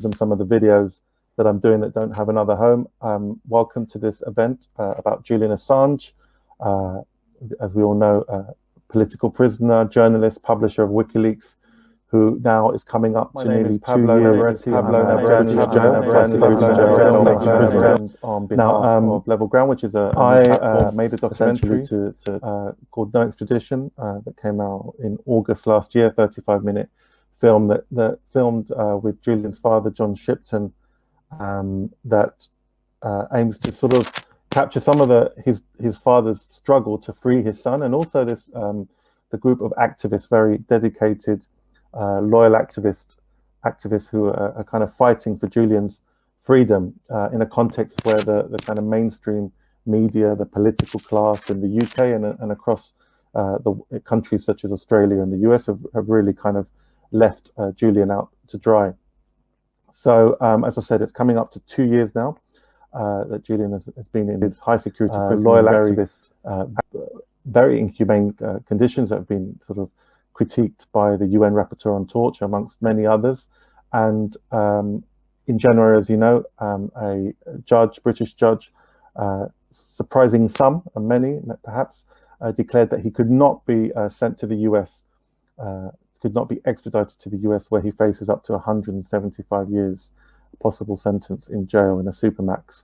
them some of the videos that I'm doing that don't have another home. Welcome to this event about Julian Assange. As we all know, political prisoner, journalist, publisher of WikiLeaks, who now is coming up to nearly 2 years. On behalf of Level Ground, which is I made a documentary called No Extradition that came out in August last year, 35-minute film that filmed with Julian's father, John Shipton, that aims to sort of capture some of his father's struggle to free his son, and also this the group of activists, very dedicated, loyal activists who are kind of fighting for Julian's freedom in a context where the kind of mainstream media, the political class in the UK and across the countries such as Australia and the US have really kind of left Julian out to dry. So, as I said, it's coming up to 2 years now that Julian has been in his high security prison, loyal activist, very inhumane conditions that have been sort of critiqued by the UN Rapporteur on Torture, amongst many others. And in January, as you know, a British judge, surprising some and many perhaps, declared that he could not be sent to the US, could not be extradited to the US, where he faces up to 175 years possible sentence in jail in a supermax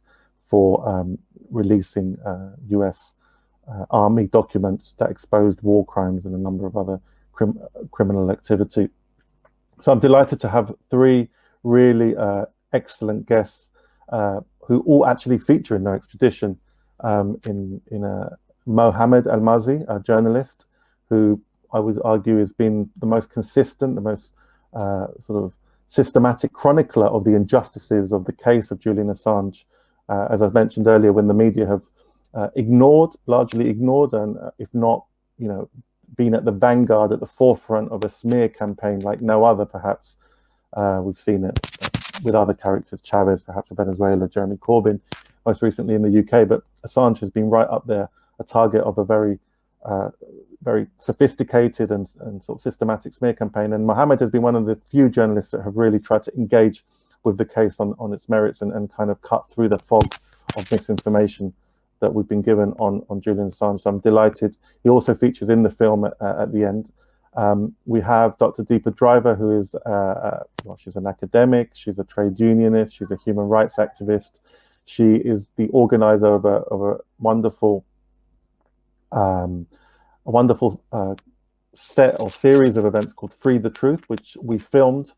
for releasing US army documents that exposed war crimes and a number of other criminal activity. So I'm delighted to have three really excellent guests who all actually feature in No Extradition. In Mohammed Al-Mazi, a journalist who I would argue has been the most consistent, the most sort of systematic chronicler of the injustices of the case of Julian Assange. As I mentioned earlier, when the media have largely ignored, and if not, been at the vanguard, at the forefront of a smear campaign like no other, perhaps. We've seen it with other characters, Chavez, perhaps of Venezuela, Jeremy Corbyn, most recently in the UK, but Assange has been right up there, a target of a very sophisticated and sort of systematic smear campaign. And Mohammed has been one of the few journalists that have really tried to engage with the case on its merits and kind of cut through the fog of misinformation that we've been given on Julian Assange. So I'm delighted. He also features in the film at the end. We have Dr. Deepa Driver, who is, she's an academic, she's a trade unionist, she's a human rights activist. She is the organizer of a wonderful set or series of events called Free the Truth, which we filmed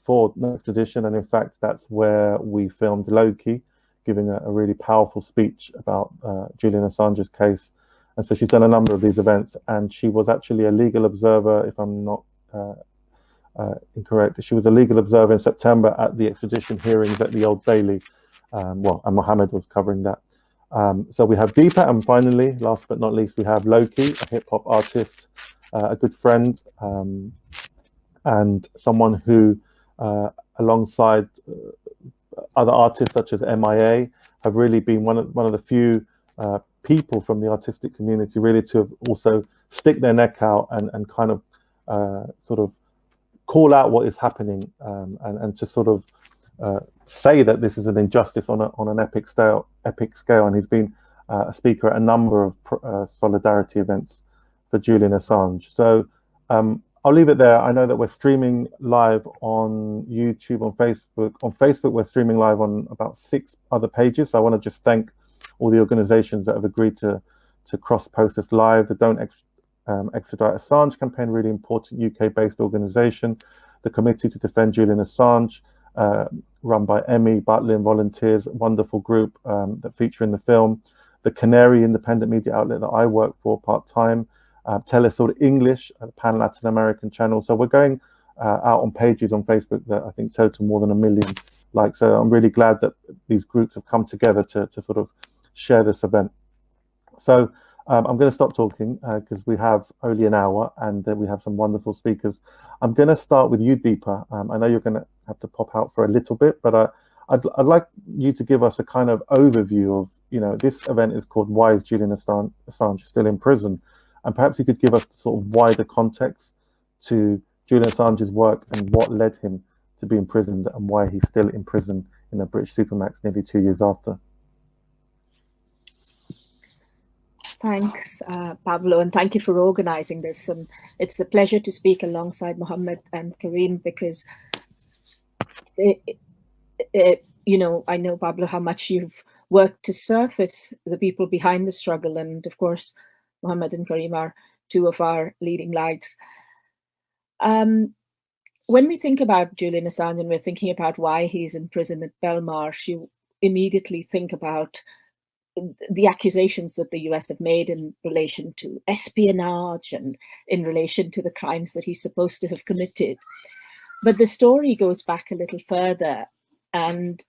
for No Extradition. And in fact, that's where we filmed Loki giving a really powerful speech about Julian Assange's case. And so she's done a number of these events, and she was actually a legal observer, if I'm not incorrect. She was a legal observer in September at the extradition hearings at the Old Bailey. And Mohammed was covering that. So we have Deepa, and finally, last but not least, we have Loki, a hip-hop artist, a good friend, and someone who, alongside other artists such as MIA, have really been one of the few people from the artistic community really to have also stick their neck out and kind of sort of call out what is happening, and to sort of say that this is an injustice on an epic scale. And he's been a speaker at a number of solidarity events for Julian Assange. So I'll leave it there. I know that we're streaming live on YouTube, on Facebook. On Facebook, we're streaming live on about 6 other pages. So I want to just thank all the organizations that have agreed to cross-post this live. The Don't Extradite Assange campaign, really important UK-based organization. The Committee to Defend Julian Assange, run by Emmy Butlin volunteers, wonderful group that feature in the film. The Canary independent media outlet that I work for part-time. Telesur English, a Pan Latin American channel. So we're going out on pages on Facebook that I think total more than 1 million likes. So I'm really glad that these groups have come together to sort of share this event. So I'm going to stop talking because we have only an hour, and we have some wonderful speakers. I'm going to start with you, Deepa. I know you're going to have to pop out for a little bit, but I'd like you to give us a kind of overview of, this event is called Why is Julian Assange Still in Prison? And perhaps you could give us the sort of wider context to Julian Assange's work and what led him to be imprisoned and why he's still in prison in a British supermax nearly 2 years after. Thanks, Pablo, and thank you for organizing this. And it's a pleasure to speak alongside Mohammed and Karim, because you know, I know, Pablo, how much you've worked to surface the people behind the struggle. And of course, Mohammed and Karim are two of our leading lights. When we think about Julian Assange and we're thinking about why he's in prison at Belmarsh, you immediately think about the accusations that the US have made in relation to espionage and in relation to the crimes that he's supposed to have committed. But the story goes back a little further. And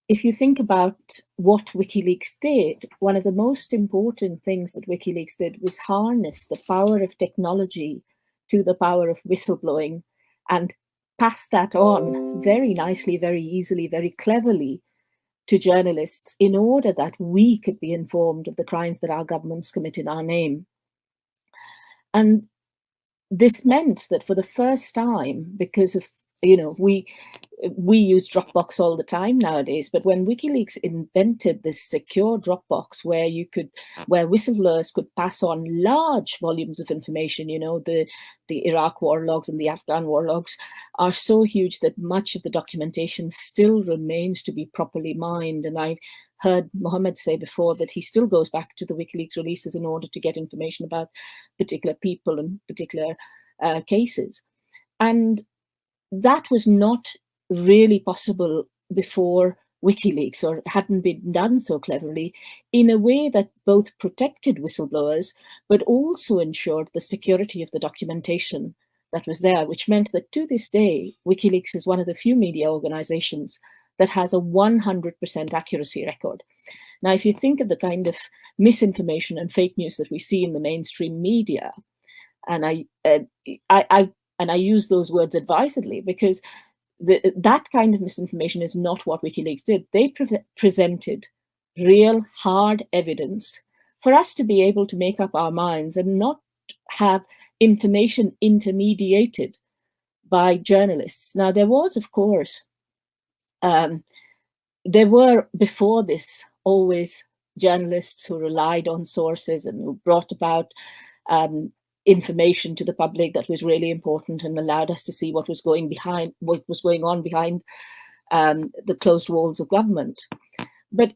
if you think about what WikiLeaks did, one of the most important things that WikiLeaks did was harness the power of technology to the power of whistleblowing and pass that on very nicely, very easily, very cleverly to journalists in order that we could be informed of the crimes that our governments commit in our name. And this meant that for the first time, because of, you know, we use Dropbox all the time nowadays, but when WikiLeaks invented this secure Dropbox where whistleblowers could pass on large volumes of information, you know, the Iraq war logs and the Afghan war logs are so huge that much of the documentation still remains to be properly mined. And I've heard Mohammed say before that he still goes back to the WikiLeaks releases in order to get information about particular people and particular cases. And that was not really possible before WikiLeaks, or hadn't been done so cleverly, in a way that both protected whistleblowers, but also ensured the security of the documentation that was there, which meant that to this day, WikiLeaks is one of the few media organizations that has a 100% accuracy record. Now, if you think of the kind of misinformation and fake news that we see in the mainstream media, and I use those words advisedly, because that kind of misinformation is not what WikiLeaks did. They presented real hard evidence for us to be able to make up our minds and not have information intermediated by journalists. Now, there was, of course, there were before this always journalists who relied on sources and who brought about information to the public that was really important and allowed us to see what was going on behind the closed walls of government. But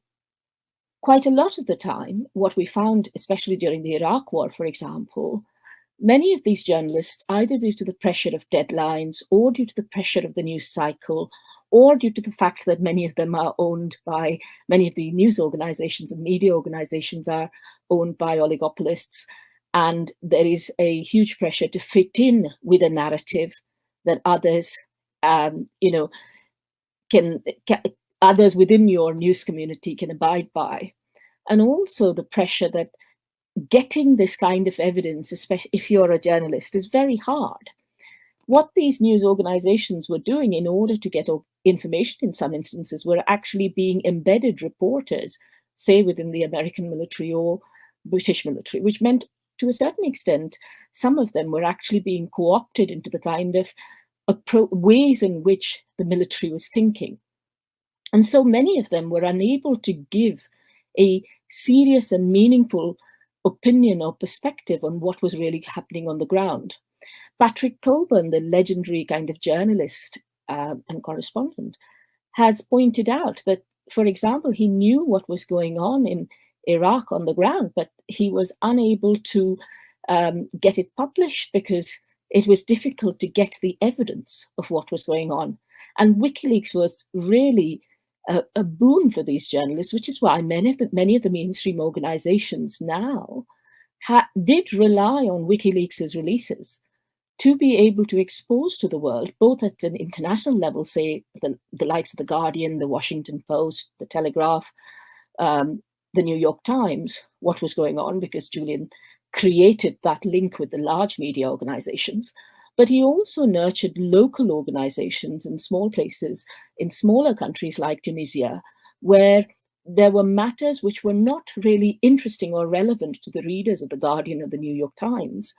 quite a lot of the time, what we found, especially during the Iraq War, for example, many of these journalists, either due to the pressure of deadlines or due to the pressure of the news cycle, or due to the fact that many of them are owned by, many of the news organizations and media organizations are owned by oligopolists, and there is a huge pressure to fit in with a narrative that others, others within your news community can abide by. And also the pressure that getting this kind of evidence, especially if you're a journalist, is very hard. What these news organizations were doing in order to get information in some instances were actually being embedded reporters, say within the American military or British military, which meant to a certain extent, some of them were actually being co-opted into the kind of ways in which the military was thinking. And so many of them were unable to give a serious and meaningful opinion or perspective on what was really happening on the ground. Patrick Colburn, the legendary kind of journalist and correspondent, has pointed out that, for example, he knew what was going on in Iraq on the ground, but he was unable to get it published because it was difficult to get the evidence of what was going on. And WikiLeaks was really a boon for these journalists, which is why many of the mainstream organizations now did rely on WikiLeaks' releases to be able to expose to the world, both at an international level, say the likes of The Guardian, The Washington Post, The Telegraph, The New York Times, what was going on, because Julian created that link with the large media organizations. But he also nurtured local organizations in small places, in smaller countries like Tunisia, where there were matters which were not really interesting or relevant to the readers of The Guardian or The New York Times,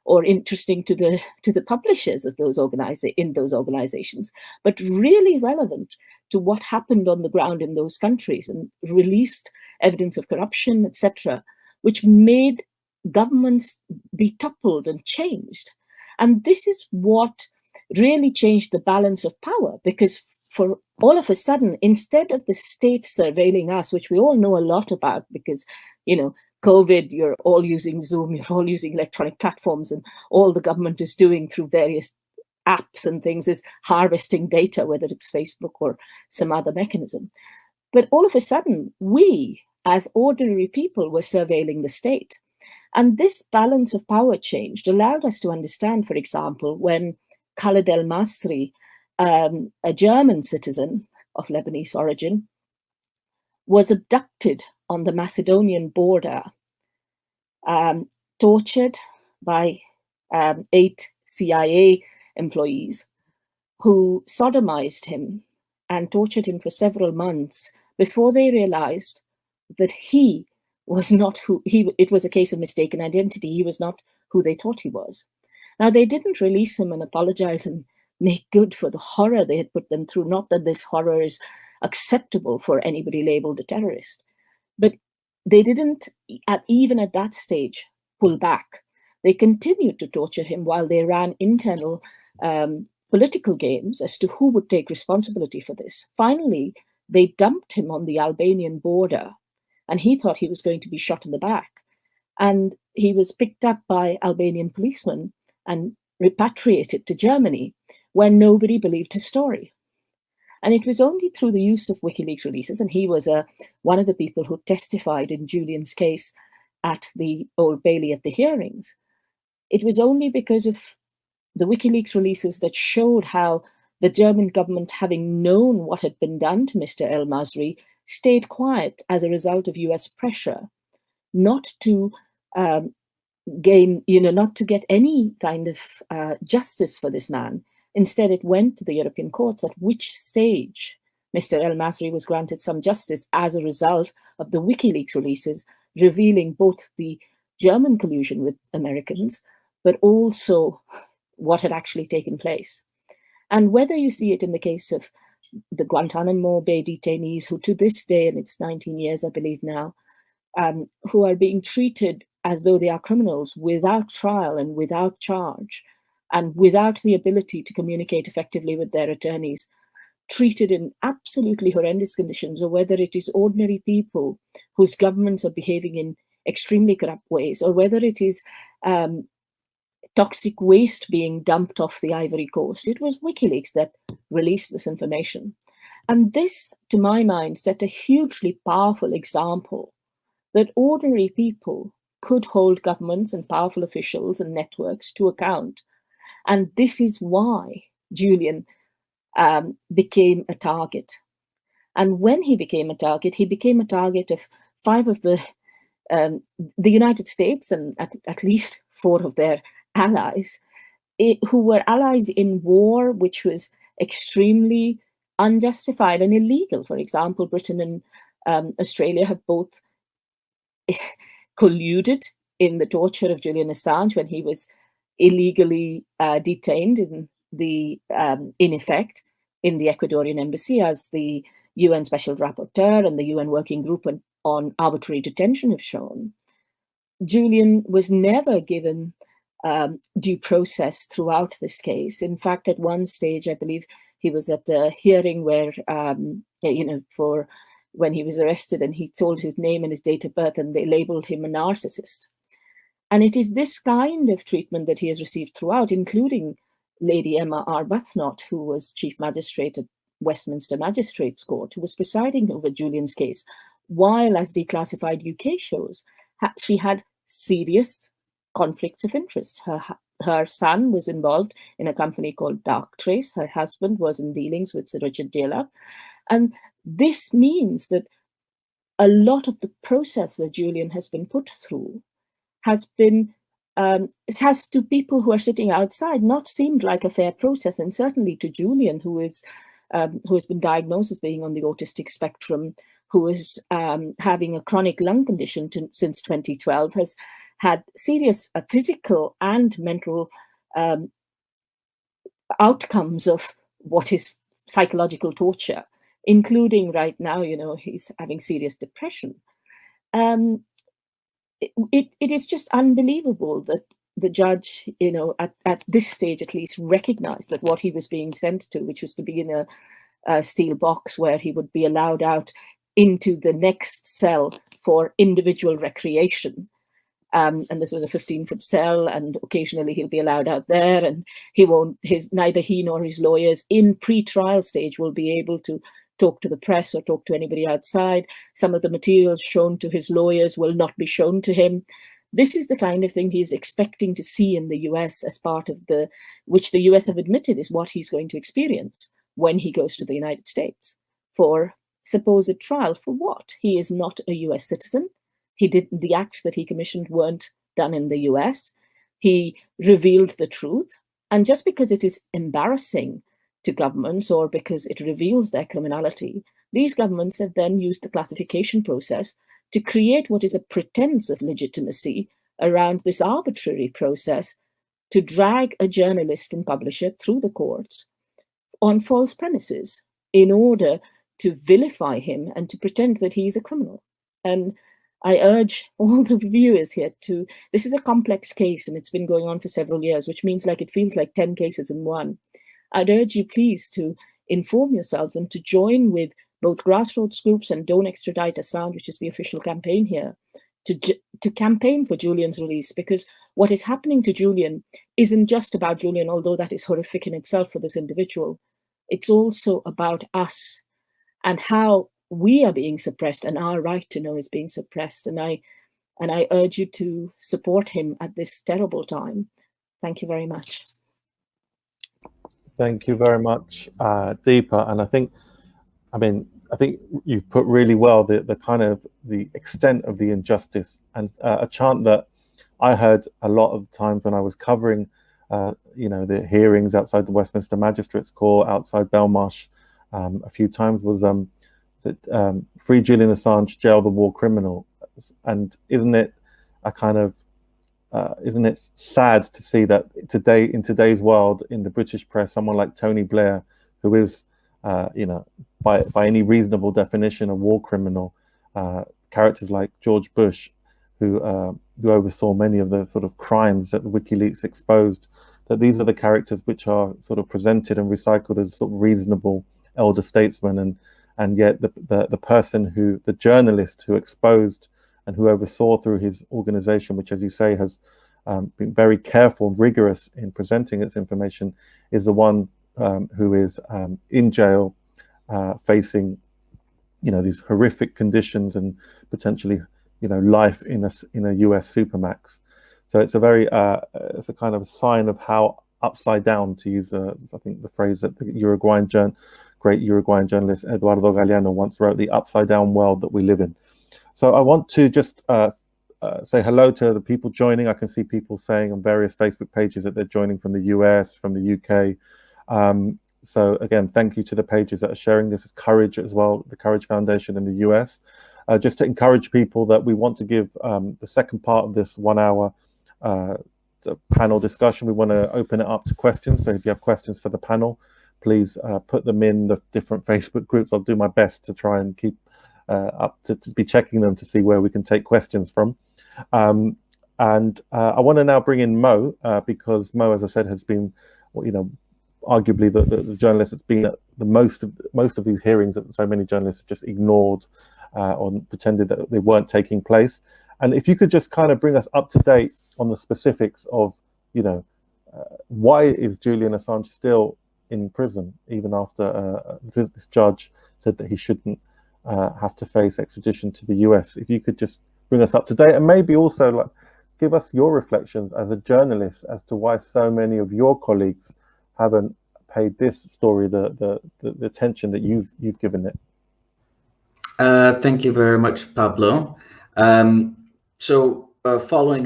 or interesting to the publishers of those organizations, but really relevant to what happened on the ground in those countries, and released evidence of corruption, etc., which made governments be toppled and changed. And this is what really changed the balance of power, because for all of a sudden, instead of the state surveilling us, which we all know a lot about because, COVID, you're all using Zoom, you're all using electronic platforms, and all the government is doing through various apps and things is harvesting data, whether it's Facebook or some other mechanism. But all of a sudden, we, as ordinary people, were surveilling the state. And this balance of power changed, allowed us to understand, for example, when Khaled El-Masri, a German citizen of Lebanese origin, was abducted on the Macedonian border, tortured by 8 CIA employees who sodomized him and tortured him for several months before they realized that he was not it was a case of mistaken identity. He was not who they thought he was. Now, they didn't release him and apologize and make good for the horror they had put them through. Not that this horror is acceptable for anybody labeled a terrorist, but they didn't, even at that stage, pull back. They continued to torture him while they ran internal political games as to who would take responsibility for this. Finally, they dumped him on the Albanian border, and he thought he was going to be shot in the back. And he was picked up by Albanian policemen and repatriated to Germany, where nobody believed his story. And it was only through the use of WikiLeaks releases, and he was one of the people who testified in Julian's case at the Old Bailey at the hearings. It was only because of the WikiLeaks releases that showed how the German government, having known what had been done to Mr. El-Masri, stayed quiet as a result of US pressure, not to not to get any kind of justice for this man. Instead, it went to the European courts, at which stage Mr. El-Masri was granted some justice as a result of the WikiLeaks releases, revealing both the German collusion with Americans, but also what had actually taken place. And whether you see it in the case of the Guantanamo Bay detainees, who to this day, and it's 19 years, I believe now, who are being treated as though they are criminals without trial and without charge, and without the ability to communicate effectively with their attorneys, treated in absolutely horrendous conditions, or whether it is ordinary people whose governments are behaving in extremely corrupt ways, or whether it is toxic waste being dumped off the Ivory Coast. It was WikiLeaks that released this information. And this, to my mind, set a hugely powerful example that ordinary people could hold governments and powerful officials and networks to account. And this is why Julian became a target. And when he became a target of 5 of the United States and at least 4 of their allies, who were allies in war, which was extremely unjustified and illegal. For example, Britain and Australia have both colluded in the torture of Julian Assange when he was illegally detained in effect in the Ecuadorian embassy, as the UN Special Rapporteur and the UN Working Group on Arbitrary Detention have shown. Julian was never given due process throughout this case. In fact, at one stage, I believe he was at a hearing where, for when he was arrested, and he told his name and his date of birth, and they labeled him a narcissist. And it is this kind of treatment that he has received throughout, including Lady Emma Arbuthnot, who was Chief Magistrate at Westminster Magistrates Court, who was presiding over Julian's case, while, as Declassified UK shows, she had serious conflicts of interest. Her son was involved in a company called Darktrace. Her husband was in dealings with Sir Richard Daley. And this means that a lot of the process that Julian has been put through has been, it has, to people who are sitting outside, not seemed like a fair process. And certainly to Julian, who has been diagnosed as being on the autistic spectrum, who is having a chronic lung condition since 2012, has had serious physical and mental outcomes of what is psychological torture, including right now, he's having serious depression. It is just unbelievable that the judge, at this stage at least, recognized that what he was being sent to, which was to be in a steel box where he would be allowed out into the next cell for individual recreation. And this was a 15-foot cell, and occasionally he'll be allowed out there, and neither he nor his lawyers in pre-trial stage will be able to talk to the press or talk to anybody outside. Some of the materials shown to his lawyers will not be shown to him. This is the kind of thing he's expecting to see in the US as part of which the US have admitted is what he's going to experience when he goes to the United States for supposed trial. For what? He is not a US citizen. The acts that he commissioned weren't done in the US. He revealed the truth. And just because it is embarrassing to governments or because it reveals their criminality, these governments have then used the classification process to create what is a pretense of legitimacy around this arbitrary process to drag a journalist and publisher through the courts on false premises in order to vilify him and to pretend that he's a criminal. And I urge all the viewers here this is a complex case and it's been going on for several years, which means it feels like 10 cases in one. I'd urge you please to inform yourselves and to join with both grassroots groups and Don't Extradite Assange, which is the official campaign here, to campaign for Julian's release, because what is happening to Julian isn't just about Julian, although that is horrific in itself for this individual. It's also about us and how we are being suppressed and our right to know is being suppressed. And I urge you to support him at this terrible time. Thank you very much. Thank you very much, Deepa. And I think you've put really well the kind of the extent of the injustice, and a chant that I heard a lot of times when I was covering, the hearings outside the Westminster Magistrates Court, outside Belmarsh, a few times was that free Julian Assange, jail the war criminal. And isn't it sad to see that in today's world, in the British press, someone like Tony Blair, who is, by any reasonable definition, a war criminal, characters like George Bush, who oversaw many of the sort of crimes that the WikiLeaks exposed, that these are the characters which are sort of presented and recycled as sort of reasonable elder statesmen, and yet the journalist who exposed and who oversaw through his organization, which, as you say, has been very careful and rigorous in presenting its information, is the one who is in jail, facing, these horrific conditions and potentially, life in a US supermax. So it's it's a kind of a sign of how upside down, to use I think the phrase that the great Uruguayan journalist Eduardo Galeano once wrote, the upside down world that we live in. So I want to just say hello to the people joining. I can see people saying on various Facebook pages that they're joining from the US, from the UK. So again, thank you to the pages that are sharing this. Is Courage as well, the Courage Foundation in the US. Just to encourage people that we want to give the second part of this 1 hour panel discussion. We want to open it up to questions. So if you have questions for the panel, please put them in the different Facebook groups. I'll do my best to try and keep up to be checking them to see where we can take questions from. And I want to now bring in Mo, because Mo, as I said, has been, arguably the journalist that's been at the most of these hearings that so many journalists have just ignored or pretended that they weren't taking place. And if you could just kind of bring us up to date on the specifics of, why is Julian Assange still in prison, even after this judge said that he shouldn't have to face extradition to the US. If you could just bring us up to date, and maybe also give us your reflections as a journalist as to why so many of your colleagues haven't paid this story the attention that you've given it. Thank you very much, Pablo. Following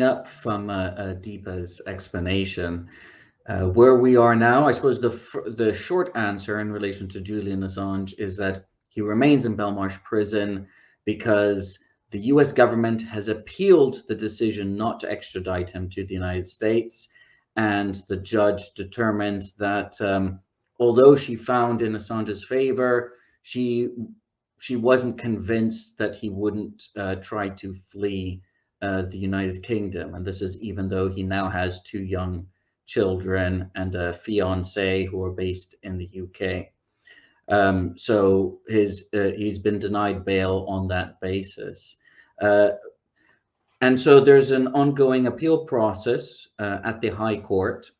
up from Deepa's explanation, where we are now, I suppose the short answer in relation to Julian Assange is that he remains in Belmarsh prison because The US government has appealed the decision not to extradite him to the United States, and the judge determined that although she found in Assange's favor, she wasn't convinced that he wouldn't try to flee the United Kingdom. And this is even though he now has 2 young children and a fiancée who are based in the UK. So he's been denied bail on that basis. And so there's an ongoing appeal process at the High Court.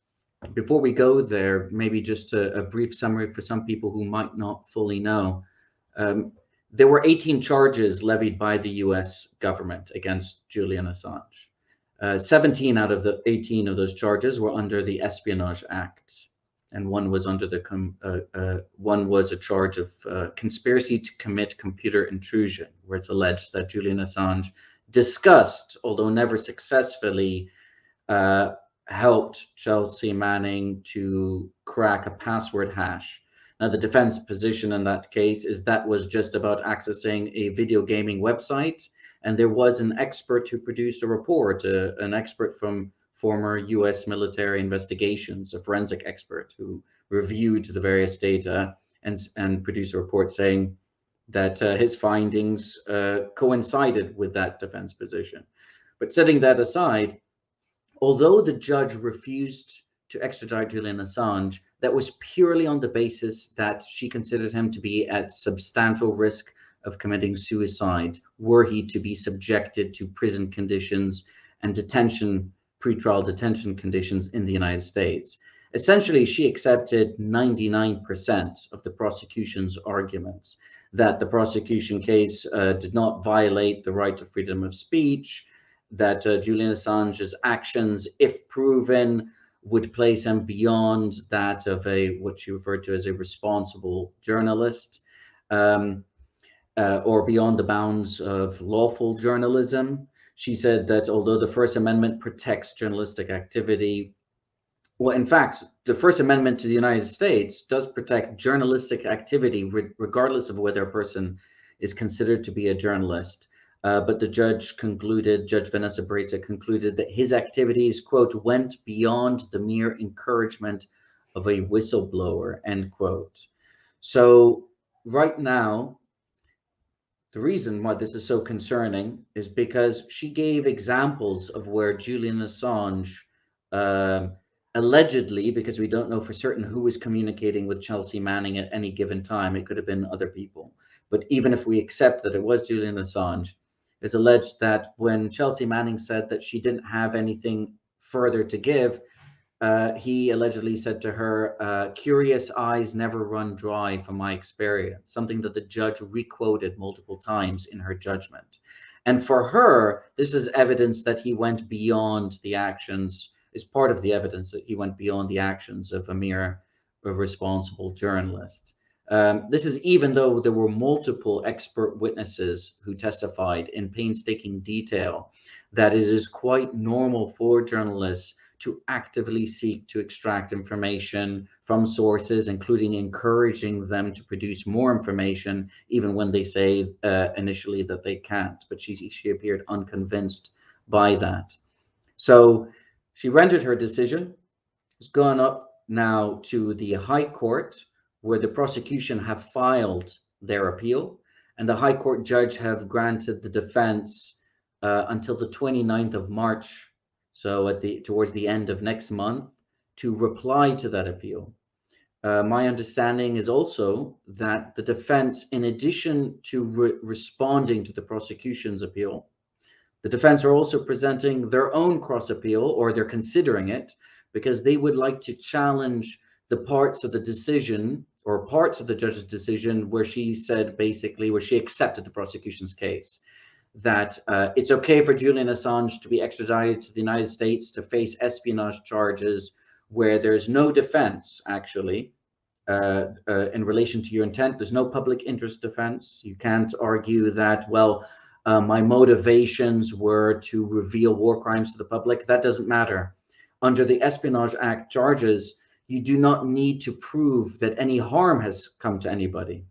Before we go there, maybe just a brief summary for some people who might not fully know. There were 18 charges levied by the US government against Julian Assange. 17 out of the 18 of those charges were under the Espionage Act, and one was under the one was a charge of conspiracy to commit computer intrusion, where it's alleged that Julian Assange discussed, although never successfully, helped Chelsea Manning to crack a password hash. Now, the defense position in that case is that was just about accessing a video gaming website, and there was an expert who produced a report, an expert from former US military investigations, a forensic expert who reviewed the various data and produced a report saying that his findings coincided with that defense position. But setting that aside, although the judge refused to extradite Julian Assange, that was purely on the basis that she considered him to be at substantial risk of committing suicide were he to be subjected to prison conditions and pretrial detention conditions in the United States. Essentially, she accepted 99% of the prosecution's arguments that the prosecution case did not violate the right to freedom of speech, that Julian Assange's actions, if proven, would place him beyond that of what she referred to as a responsible journalist, or beyond the bounds of lawful journalism. She said that although the First Amendment protects journalistic activity, well, in fact, the First Amendment to the United States does protect journalistic activity, regardless of whether a person is considered to be a journalist. But the judge concluded, Judge Vanessa Breza concluded that his activities, quote, went beyond the mere encouragement of a whistleblower, end quote. So right now, the reason why this is so concerning is because she gave examples of where Julian Assange allegedly, because we don't know for certain who was communicating with Chelsea Manning at any given time, it could have been other people. But even if we accept that it was Julian Assange, it's alleged that when Chelsea Manning said that she didn't have anything further to give, he allegedly said to her, "Curious eyes never run dry from my experience," something that the judge requoted multiple times in her judgment. And for her, this is evidence that he went beyond the actions, is part of the evidence that he went beyond the actions of a mere responsible journalist. This is even though there were multiple expert witnesses who testified in painstaking detail that it is quite normal for journalists to actively seek to extract information from sources, including encouraging them to produce more information, even when they say initially that they can't. But she appeared unconvinced by that. So she rendered her decision. It's gone up now to the High Court, where the prosecution have filed their appeal, and the High Court judge have granted the defense until the 29th of March, so towards the end of next month, to reply to that appeal. My understanding is also that the defense, in addition to responding to the prosecution's appeal, the defense are also presenting their own cross appeal, or they're considering it, because they would like to challenge the parts of the decision or parts of the judge's decision where she said basically, where she accepted the prosecution's case, that it's okay for Julian Assange to be extradited to the United States to face espionage charges where there's no defense, actually, in relation to your intent. There's no public interest defense. You can't argue that, well, my motivations were to reveal war crimes to the public. That doesn't matter. Under the Espionage Act charges, you do not need to prove that any harm has come to anybody.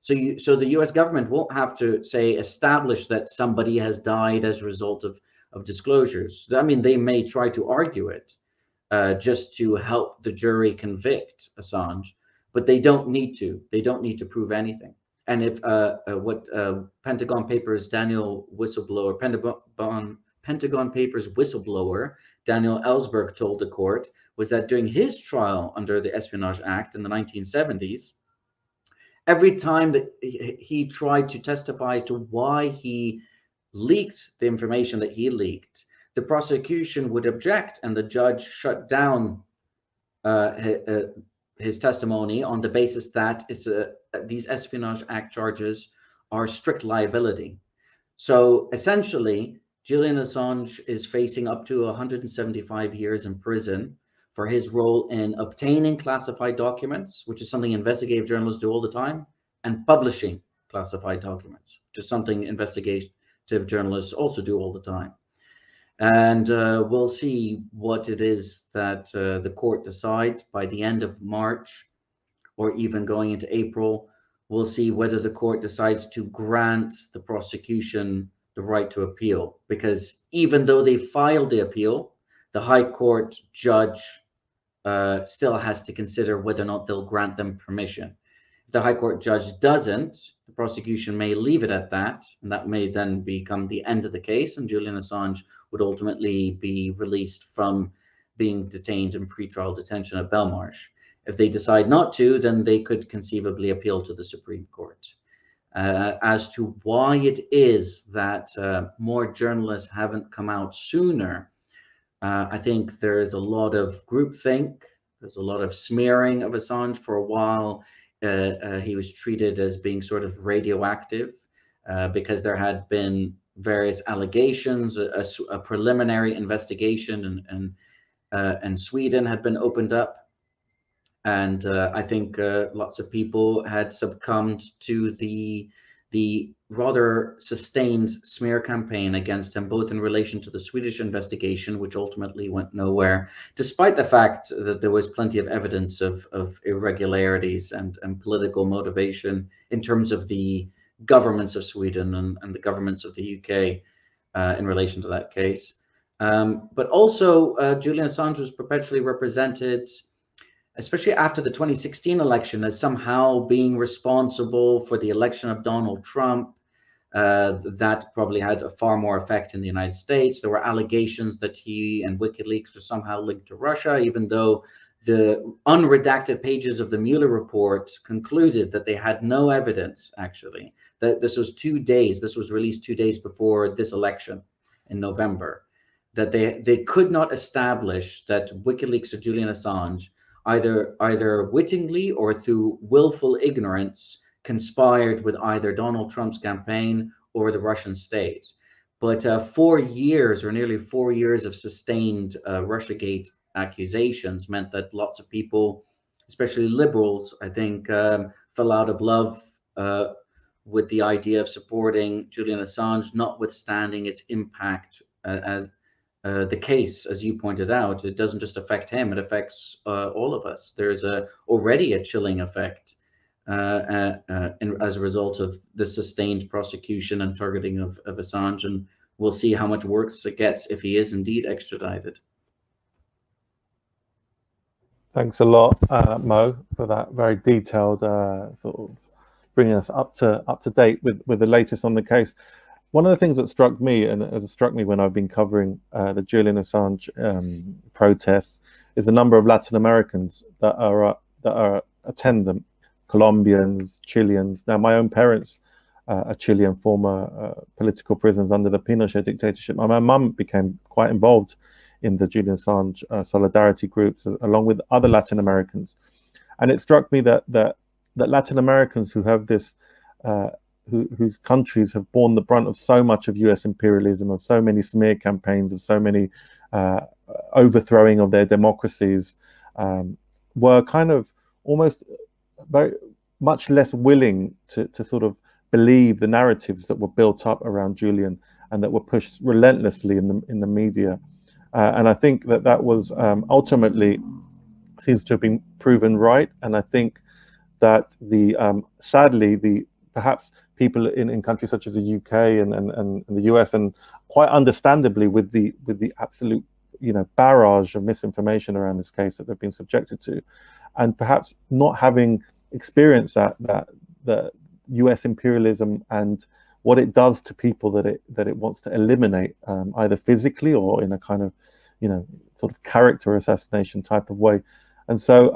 So the US government won't have to say establish that somebody has died as a result of disclosures. I mean, they may try to argue it just to help the jury convict Assange, but they don't need to. They don't need to prove anything. And if what Pentagon Papers Pentagon Papers whistleblower Daniel Ellsberg told the court was that during his trial under the Espionage Act in the 1970s, every time that he tried to testify as to why he leaked the information that he leaked, the prosecution would object, and the judge shut down his testimony on the basis that these Espionage Act charges are strict liability. So essentially, Julian Assange is facing up to 175 years in prison for his role in obtaining classified documents, which is something investigative journalists do all the time, and publishing classified documents, which is something investigative journalists also do all the time. And we'll see what it is that the court decides by the end of March, or even going into April. We'll see whether the court decides to grant the prosecution the right to appeal, because even though they filed the appeal, the High Court judge still has to consider whether or not they'll grant them permission. If the High Court judge doesn't, the prosecution may leave it at that, and that may then become the end of the case, and Julian Assange would ultimately be released from being detained in pretrial detention at Belmarsh. If they decide not to, then they could conceivably appeal to the Supreme Court. As to why it is that more journalists haven't come out sooner, I think there's a lot of groupthink. There's a lot of smearing of Assange. For a while, he was treated as being sort of radioactive because there had been various allegations. A preliminary investigation and Sweden had been opened up. And I think lots of people had succumbed to the rather sustained smear campaign against him, both in relation to the Swedish investigation, which ultimately went nowhere, despite the fact that there was plenty of evidence of irregularities and political motivation in terms of the governments of Sweden and the governments of the UK in relation to that case. But also, Julian Assange was perpetually represented, especially after the 2016 election, as somehow being responsible for the election of Donald Trump. That probably had a far more effect in the United States. There were allegations that he and WikiLeaks were somehow linked to Russia, even though the unredacted pages of the Mueller report concluded that they had no evidence, actually. That this was released 2 days before this election in November, that they could not establish that WikiLeaks or Julian Assange either wittingly or through willful ignorance conspired with either Donald Trump's campaign or the Russian state. But 4 years, or nearly 4 years of sustained Russiagate accusations meant that lots of people, especially liberals, I think, fell out of love with the idea of supporting Julian Assange, notwithstanding its impact as the case, as you pointed out. It doesn't just affect him, it affects all of us. There's already a chilling effect as a result of the sustained prosecution and targeting of Assange, and we'll see how much worse it gets if he is indeed extradited. Thanks a lot, Mo, for that very detailed sort of bringing us up to date with the latest on the case. One of the things that struck me, and it struck me when I've been covering the Julian Assange protests, is the number of Latin Americans that are attendant, Colombians, Chileans. Now, my own parents are Chilean, former political prisoners under the Pinochet dictatorship. My mum became quite involved in the Julian Assange solidarity groups, along with other Latin Americans. And it struck me that Latin Americans who have this whose countries have borne the brunt of so much of US imperialism, of so many smear campaigns, of so many overthrowing of their democracies, were kind of almost very much less willing to sort of believe the narratives that were built up around Julian and that were pushed relentlessly in the media. And I think that was ultimately seems to have been proven right. And I think that sadly, perhaps people in countries such as the UK and the US, and quite understandably with the absolute barrage of misinformation around this case that they've been subjected to, and perhaps not having experienced that the US imperialism and what it does to people that it wants to eliminate, either physically or in a kind of sort of character assassination type of way. And so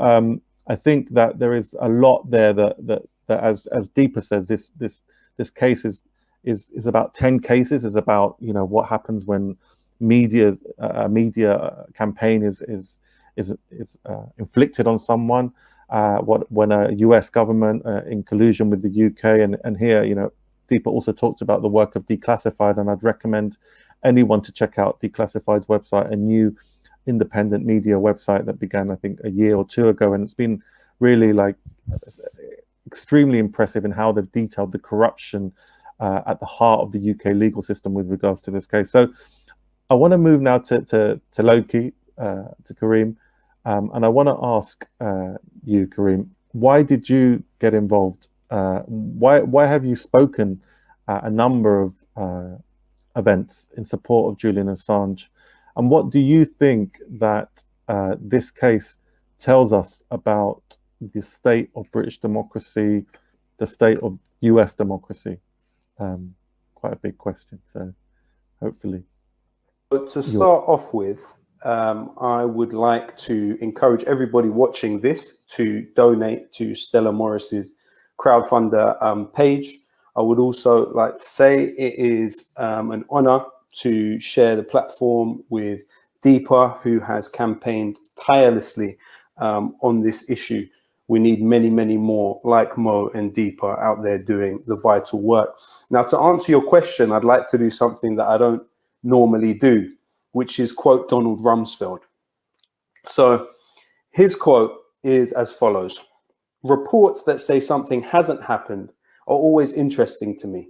I think that there is a lot there that as Deepa says, this case is about 10 cases. Is about what happens when media campaign is inflicted on someone, when a US government in collusion with the UK, and here Deepa also talked about the work of Declassified, and I'd recommend anyone to check out Declassified's website, a new independent media website that began I think a year or two ago, and it's been really extremely impressive in how they've detailed the corruption at the heart of the UK legal system with regards to this case. So I want to move now to Loki, to Karim, and I want to ask you, Karim, why did you get involved? Why have you spoken at a number of events in support of Julian Assange? And what do you think that this case tells us about the state of British democracy, the state of US democracy? Quite a big question, so hopefully. But to start off with, I would like to encourage everybody watching this to donate to Stella Morris's crowdfunder page. I would also like to say it is an honor to share the platform with Deepa, who has campaigned tirelessly on this issue. We need many, many more like Mo and Deepa out there doing the vital work. Now, to answer your question, I'd like to do something that I don't normally do, which is quote Donald Rumsfeld. So his quote is as follows: "Reports that say something hasn't happened are always interesting to me,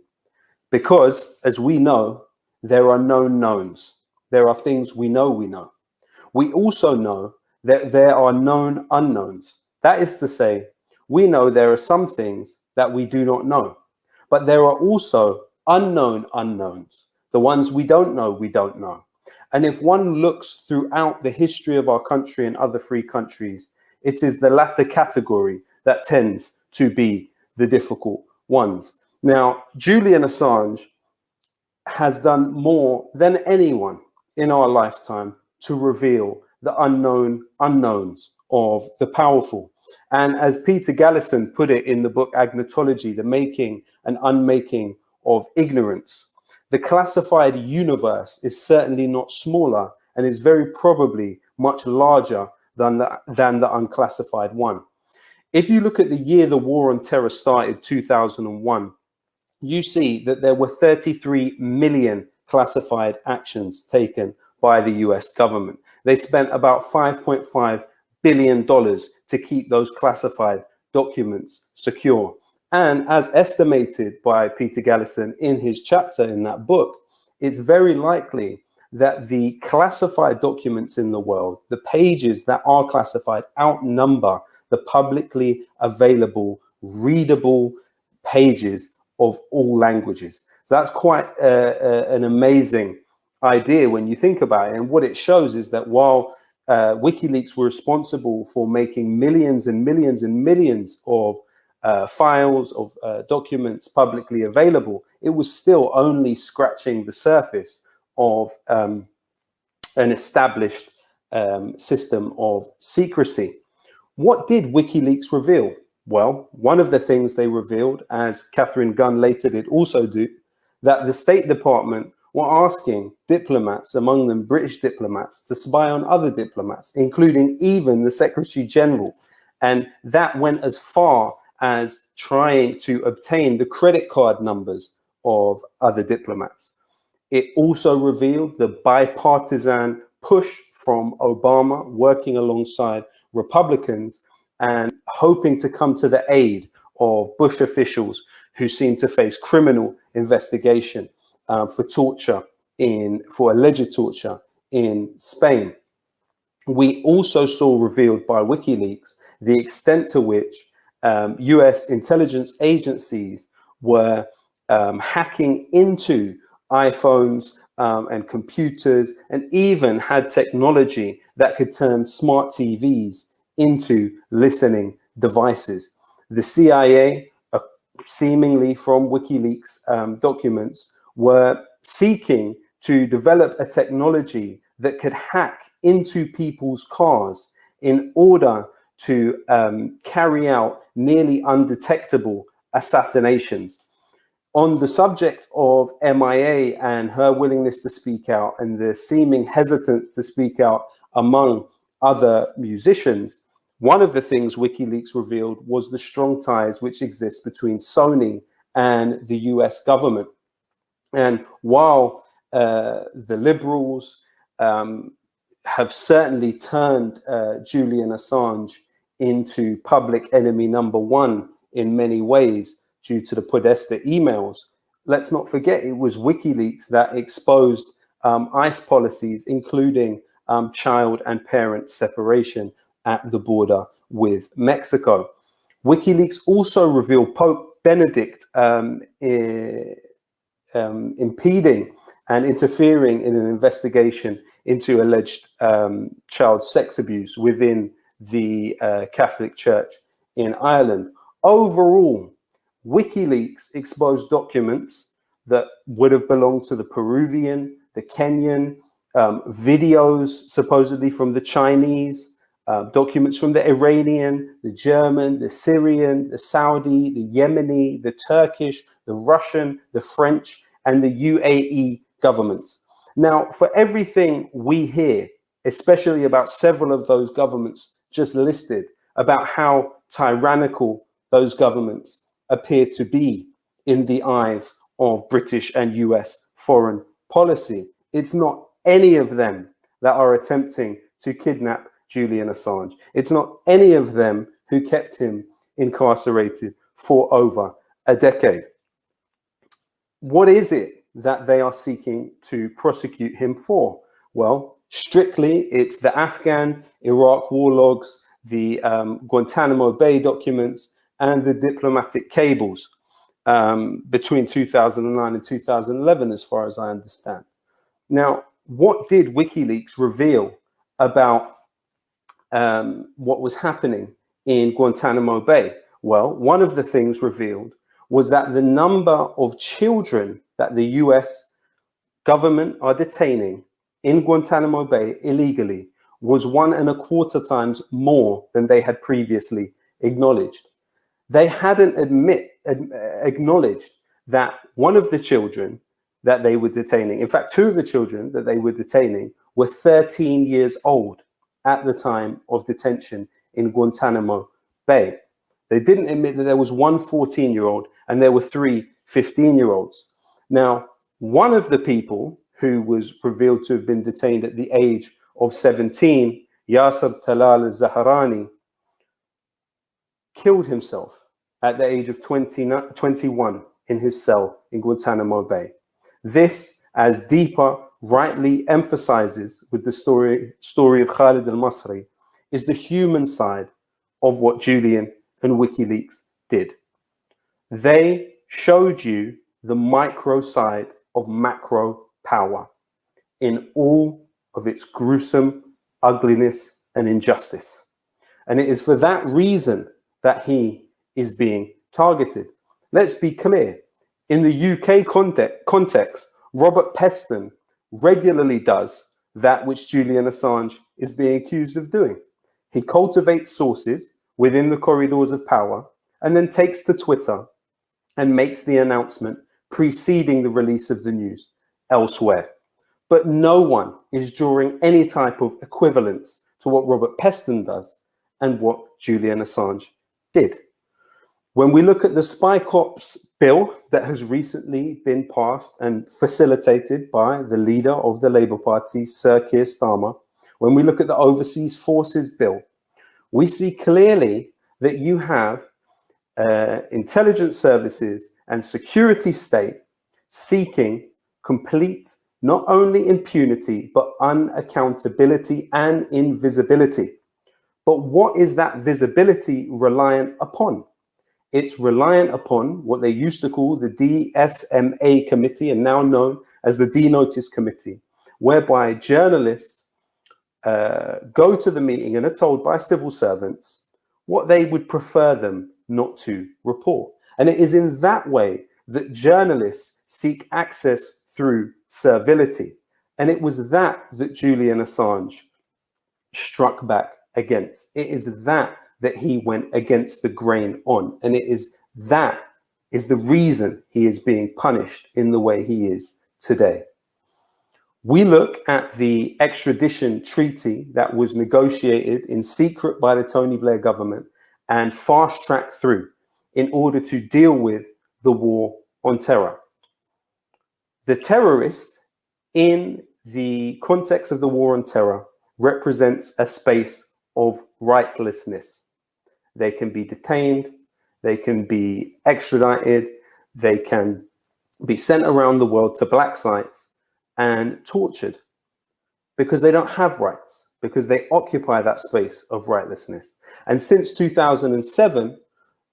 because, as we know, there are known knowns. There are things we know we know. We also know that there are known unknowns. That is to say, we know there are some things that we do not know, but there are also unknown unknowns, the ones we don't know. And if one looks throughout the history of our country and other free countries, it is the latter category that tends to be the difficult ones." Now, Julian Assange has done more than anyone in our lifetime to reveal the unknown unknowns of the powerful. And as Peter Gallison put it in the book Agnotology, The Making and Unmaking of Ignorance, the classified universe is certainly not smaller and is very probably much larger than the unclassified one. If you look at the year the war on terror started, 2001, you see that there were 33 million classified actions taken by the US government. They spent about $5.5 billion to keep those classified documents secure. And as estimated by Peter Gallison in his chapter in that book, it's very likely that the classified documents in the world, the pages that are classified, outnumber the publicly available, readable pages of all languages. So that's quite an amazing idea when you think about it. And what it shows is that while WikiLeaks were responsible for making millions and millions and millions of files of documents publicly available, it was still only scratching the surface of an established system of secrecy. What did WikiLeaks reveal? Well, one of the things they revealed, as Catherine Gunn later did also do, that the State Department were asking diplomats, among them British diplomats, to spy on other diplomats, including even the Secretary General. And that went as far as trying to obtain the credit card numbers of other diplomats. It also revealed the bipartisan push from Obama, working alongside Republicans and hoping to come to the aid of Bush officials who seem to face criminal investigation for torture, for alleged torture in Spain. We also saw revealed by WikiLeaks the extent to which US intelligence agencies were hacking into iPhones and computers, and even had technology that could turn smart TVs into listening devices. The CIA, seemingly from WikiLeaks documents, were seeking to develop a technology that could hack into people's cars in order to carry out nearly undetectable assassinations. On the subject of MIA and her willingness to speak out and the seeming hesitance to speak out among other musicians, one of the things WikiLeaks revealed was the strong ties which exist between Sony and the US government. And while the liberals have certainly turned Julian Assange into public enemy #1 in many ways due to the Podesta emails, let's not forget it was WikiLeaks that exposed ICE policies, including child and parent separation at the border with Mexico. WikiLeaks also revealed Pope Benedict impeding and interfering in an investigation into alleged child sex abuse within the Catholic Church in Ireland. Overall, WikiLeaks exposed documents that would have belonged to the Peruvian, the Kenyan, videos supposedly from the Chinese, documents from the Iranian, the German, the Syrian, the Saudi, the Yemeni, the Turkish, the Russian, the French, and the UAE governments. Now, for everything we hear, especially about several of those governments just listed, about how tyrannical those governments appear to be in the eyes of British and US foreign policy, it's not any of them that are attempting to kidnap Julian Assange. It's not any of them who kept him incarcerated for over a decade. What is it that they are seeking to prosecute him for? Well, strictly, it's the Afghan, Iraq war logs, the Guantanamo Bay documents, and the diplomatic cables between 2009 and 2011, as far as I understand. Now, what did WikiLeaks reveal about what was happening in Guantanamo Bay? Well, one of the things revealed was that the number of children that the US government are detaining in Guantanamo Bay illegally was 1.25 times more than they had previously acknowledged. They hadn't acknowledged that one of the children that they were detaining, in fact, 2 of the children that they were detaining were 13 years old at the time of detention in Guantanamo Bay. They didn't admit that there was one 14-year-old and there were 3 15-year-olds. Now, one of the people who was revealed to have been detained at the age of 17, Yasser Talal al-Zahrani, killed himself at the age of 21 in his cell in Guantanamo Bay. This, as Deepa rightly emphasizes with the story of Khalid al-Masri, is the human side of what Julian and WikiLeaks did. They showed you the micro side of macro power in all of its gruesome ugliness and injustice. And it is for that reason that he is being targeted. Let's be clear. In the UK context, Robert Peston regularly does that which Julian Assange is being accused of doing. He cultivates sources within the corridors of power and then takes to Twitter and makes the announcement preceding the release of the news elsewhere. But no one is drawing any type of equivalence to what Robert Peston does and what Julian Assange did. When we look at the Spy Cops bill that has recently been passed and facilitated by the leader of the Labour Party, Sir Keir Starmer, when we look at the Overseas Forces bill, we see clearly that you have intelligence services and security state seeking complete not only impunity, but unaccountability and invisibility. But what is that visibility reliant upon? It's reliant upon what they used to call the DSMA committee, and now known as the D-Notice committee, whereby journalists go to the meeting and are told by civil servants what they would prefer them not to report. And it is in that way that journalists seek access through servility. And it was that Julian Assange struck back against. It is that he went against the grain on. And it is that is the reason he is being punished in the way he is today. We look at the extradition treaty that was negotiated in secret by the Tony Blair government and fast-tracked through in order to deal with the war on terror. The terrorist, in the context of the war on terror, represents a space of rightlessness. They can be detained, they can be extradited, they can be sent around the world to black sites and tortured because they don't have rights, because they occupy that space of rightlessness. And since 2007,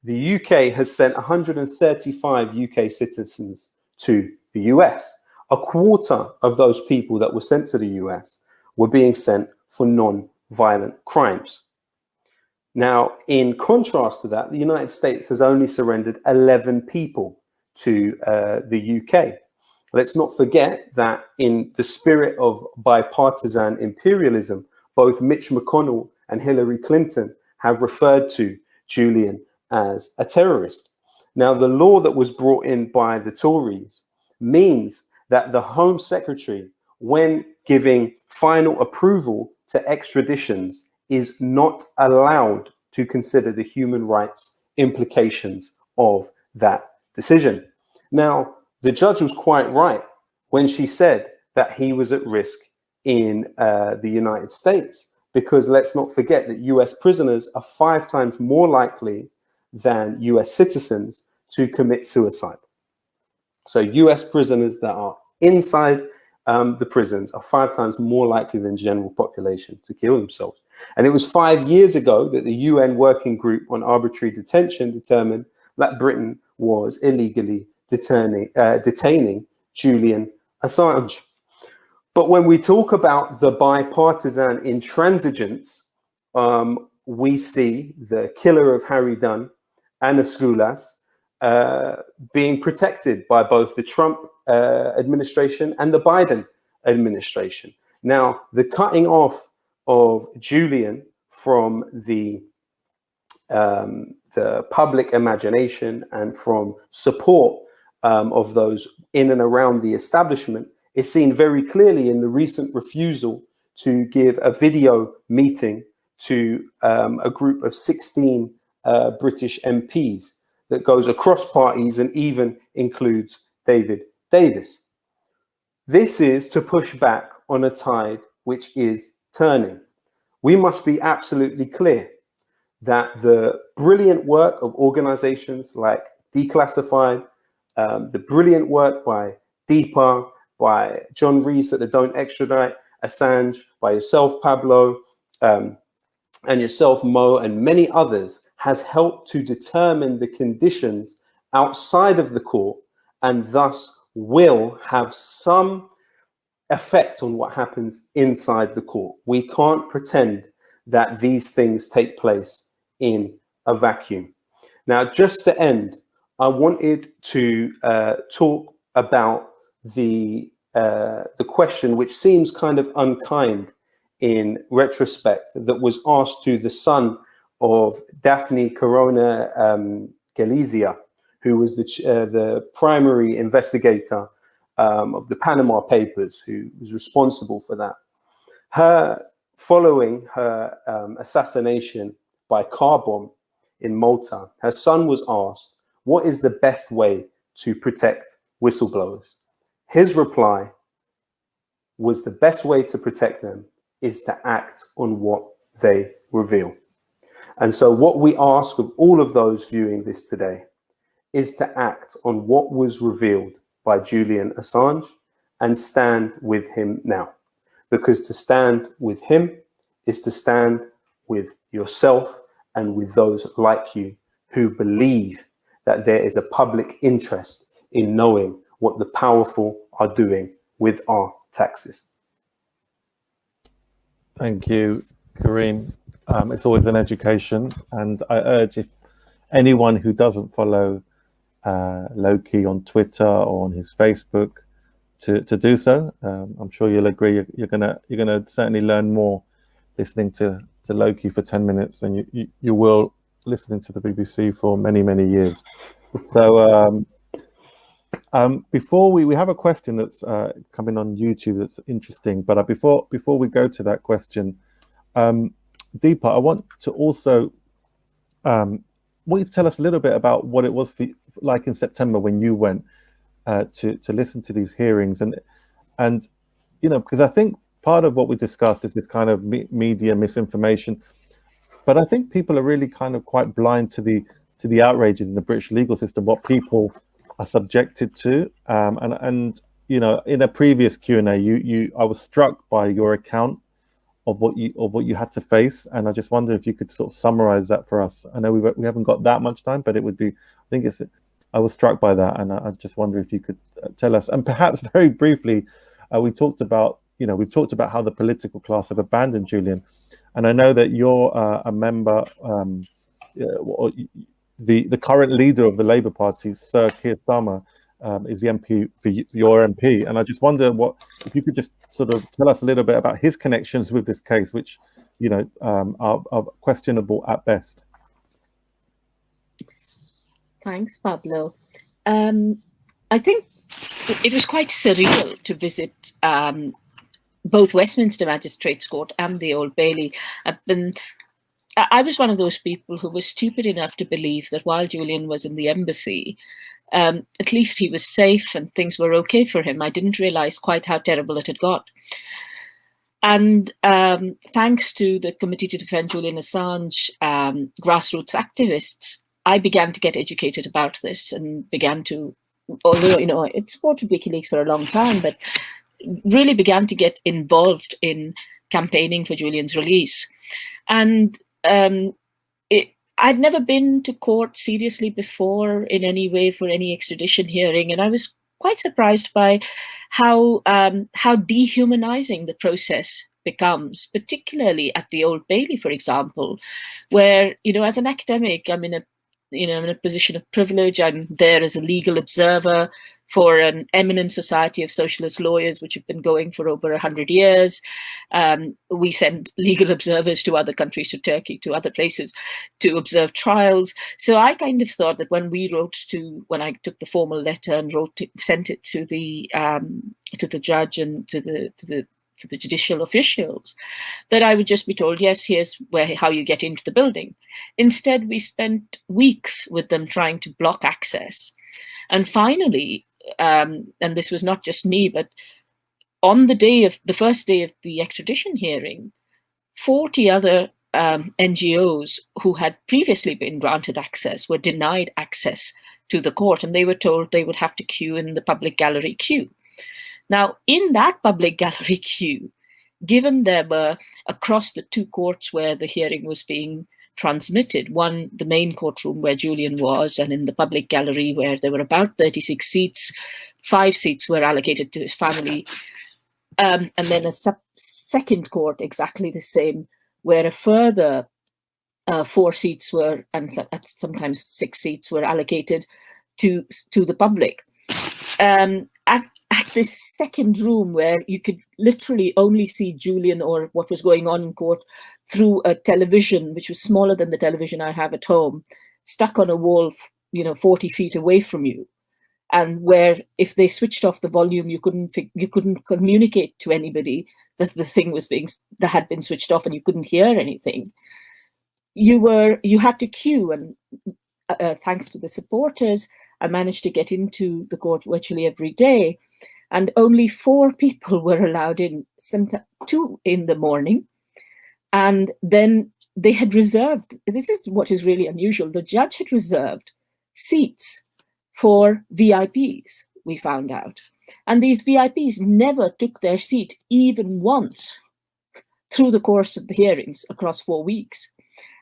the UK has sent 135 UK citizens to the US. A quarter of those people that were sent to the US were being sent for non-violent crimes. Now, in contrast to that, the United States has only surrendered 11 people to the UK. Let's not forget that in the spirit of bipartisan imperialism, both Mitch McConnell and Hillary Clinton have referred to Julian as a terrorist. Now, the law that was brought in by the Tories means that the Home Secretary, when giving final approval to extraditions, is not allowed to consider the human rights implications of that decision. Now, the judge was quite right when she said that he was at risk in the United States, because let's not forget that US prisoners are 5 times more likely than US citizens to commit suicide. So US prisoners that are inside the prisons are 5 times more likely than general population to kill themselves. And it was 5 years ago that the UN Working Group on Arbitrary Detention determined that Britain was illegally detaining Julian Assange. But when we talk about the bipartisan intransigence, we see the killer of Harry Dunn, Anna Skoulas, being protected by both the Trump administration and the Biden administration. Now, the cutting off of Julian from the public imagination and from support of those in and around the establishment is seen very clearly in the recent refusal to give a video meeting to a group of 16 British MPs that goes across parties and even includes David Davis. This is to push back on a tide which is turning. We must be absolutely clear that the brilliant work of organizations like Declassified, the brilliant work by Deepa, by John Rees at the Don't Extradite, Assange, by yourself, Pablo, and yourself, Mo, and many others, has helped to determine the conditions outside of the court and thus will have some effect on what happens inside the court. We can't pretend that these things take place in a vacuum. Now, just to end, I wanted to talk about the question, which seems kind of unkind in retrospect, that was asked to the son of Daphne Caruana Galizia, who was the primary investigator of the Panama Papers, who was responsible for that. Following her assassination by car bomb in Malta, her son was asked, what is the best way to protect whistleblowers? His reply was, the best way to protect them is to act on what they reveal. And so what we ask of all of those viewing this today is to act on what was revealed by Julian Assange and stand with him now. Because to stand with him is to stand with yourself and with those like you who believe that there is a public interest in knowing what the powerful are doing with our taxes. Thank you, Kareem. It's always an education, and I urge if anyone who doesn't follow Loki on Twitter or on his Facebook to do so. I'm sure you'll agree. You're gonna certainly learn more listening to Loki for 10 minutes than you will listening to the BBC for many years. So before we have a question that's coming on YouTube that's interesting, but before we go to that question, Deepa, I want to also want you to tell us a little bit about what it was like in September when you went to listen to these hearings, and you know, because I think part of what we discussed is this kind of media misinformation, but I think people are really kind of quite blind to the outrages in the British legal system, what people are subjected to, and you know, in a previous Q&A, I was struck by your account of what you had to face, and I just wonder if you could sort of summarize that for us. I know we haven't got that much time, but it would be, I was struck by that, and I just wonder if you could tell us, and perhaps very briefly, we've talked about how the political class have abandoned Julian, and I know that you're a member, the current leader of the Labour Party, Sir Keir Starmer, is the MP for your MP, and I just wonder if you could just sort of tell us a little bit about his connections with this case, which, you know, are questionable at best. Thanks, Pablo. I think it was quite surreal to visit both Westminster Magistrates Court and the Old Bailey. I was one of those people who was stupid enough to believe that while Julian was in the embassy, at least he was safe and things were okay for him. I didn't realize quite how terrible it had got. And thanks to the Committee to Defend Julian Assange grassroots activists, I began to get educated about this and began to, although, you know, I'd supported WikiLeaks for a long time, but really began to get involved in campaigning for Julian's release. And I'd never been to court seriously before in any way for any extradition hearing, and I was quite surprised by how dehumanizing the process becomes, particularly at the Old Bailey, for example, where, you know, as an academic, I'm in a position of privilege. I'm there as a legal observer for an eminent society of socialist lawyers, which have been going for over 100 years. We send legal observers to other countries, to Turkey, to other places, to observe trials. So I kind of thought that when I took the formal letter and sent it to the judge and to the judicial officials, that I would just be told, yes, here's how you get into the building. Instead, we spent weeks with them trying to block access. And finally, and this was not just me, but on the first day of the extradition hearing, 40 other NGOs who had previously been granted access were denied access to the court, and they were told they would have to queue in the public gallery queue. Now, in that public gallery queue, given there were across the two courts where the hearing was being transmitted, one, the main courtroom where Julian was, and in the public gallery where there were about 36 seats, 5 seats were allocated to his family. And then a second court, exactly the same, where a further 4 seats were, and sometimes 6 seats were allocated to the public. At this second room where you could literally only see Julian or what was going on in court through a television, which was smaller than the television I have at home, stuck on a wall, 40 feet away from you, and where if they switched off the volume, you couldn't communicate to anybody that the thing that had been switched off, and you couldn't hear anything. You had to queue, and thanks to the supporters, I managed to get into the court virtually every day, and only 4 people were allowed in, 2 in the morning. And then they had reserved, this is what is really unusual, the judge had reserved seats for VIPs, we found out. And these VIPs never took their seat even once through the course of the hearings across 4 weeks.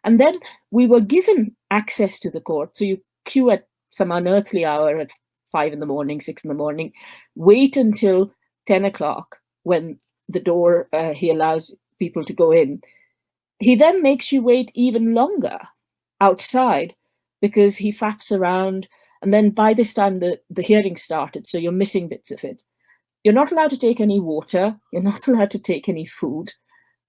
And then we were given access to the court. So you queue at some unearthly hour at 5 in the morning, 6 in the morning, wait until 10 o'clock when the door, he allows people to go in. He then makes you wait even longer outside because he faffs around. And then by this time, the hearing started, so you're missing bits of it. You're not allowed to take any water. You're not allowed to take any food.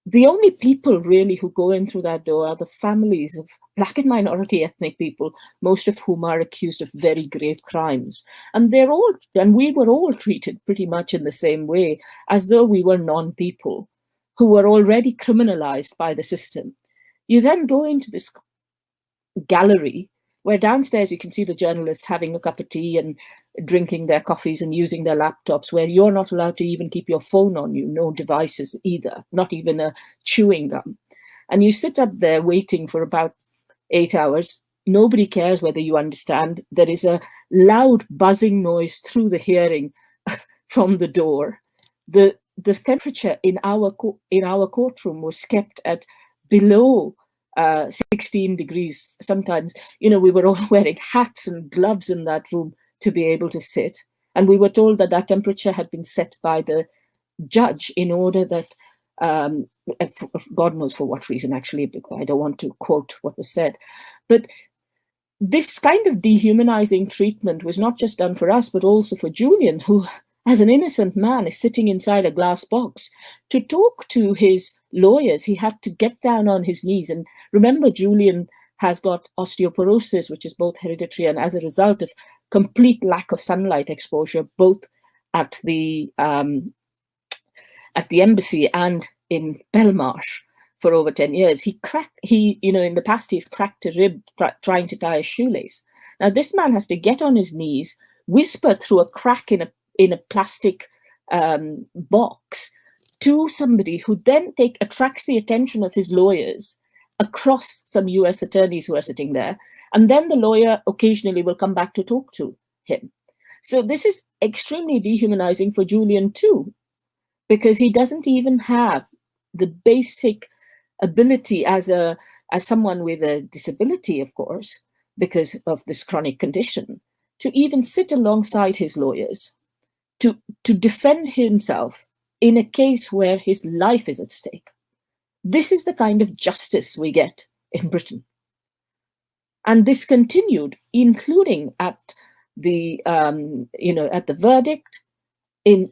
The only people really who go in through that door are the families of Black and minority ethnic people, most of whom are accused of very grave crimes. And we were all treated pretty much in the same way, as though we were non-people who were already criminalized by the system. You then go into this gallery where downstairs you can see the journalists having a cup of tea and drinking their coffees and using their laptops, where you're not allowed to even keep your phone on you, no devices either, not even a chewing gum. And you sit up there waiting for about 8 hours. Nobody cares whether you understand. There is a loud buzzing noise through the hearing from the door. The temperature in our courtroom was kept at below 16 degrees. Sometimes, we were all wearing hats and gloves in that room to be able to sit. And we were told that that temperature had been set by the judge in order that, God knows for what reason, actually, because I don't want to quote what was said. But this kind of dehumanizing treatment was not just done for us, but also for Julian, who, as an innocent man, is sitting inside a glass box. To talk to his lawyers, he had to get down on his knees. And remember, Julian has got osteoporosis, which is both hereditary and as a result of complete lack of sunlight exposure, both at the embassy and in Belmarsh for over 10 years. In the past, he's cracked a rib trying to tie a shoelace. Now, this man has to get on his knees, whisper through a crack in a plastic box to somebody who then attracts the attention of his lawyers across some US attorneys who are sitting there. And then the lawyer occasionally will come back to talk to him. So this is extremely dehumanizing for Julian too, because he doesn't even have the basic ability as someone with a disability, of course, because of this chronic condition, to even sit alongside his lawyers, to defend himself in a case where his life is at stake. This is the kind of justice we get in Britain. And this continued, including at the at the verdict. It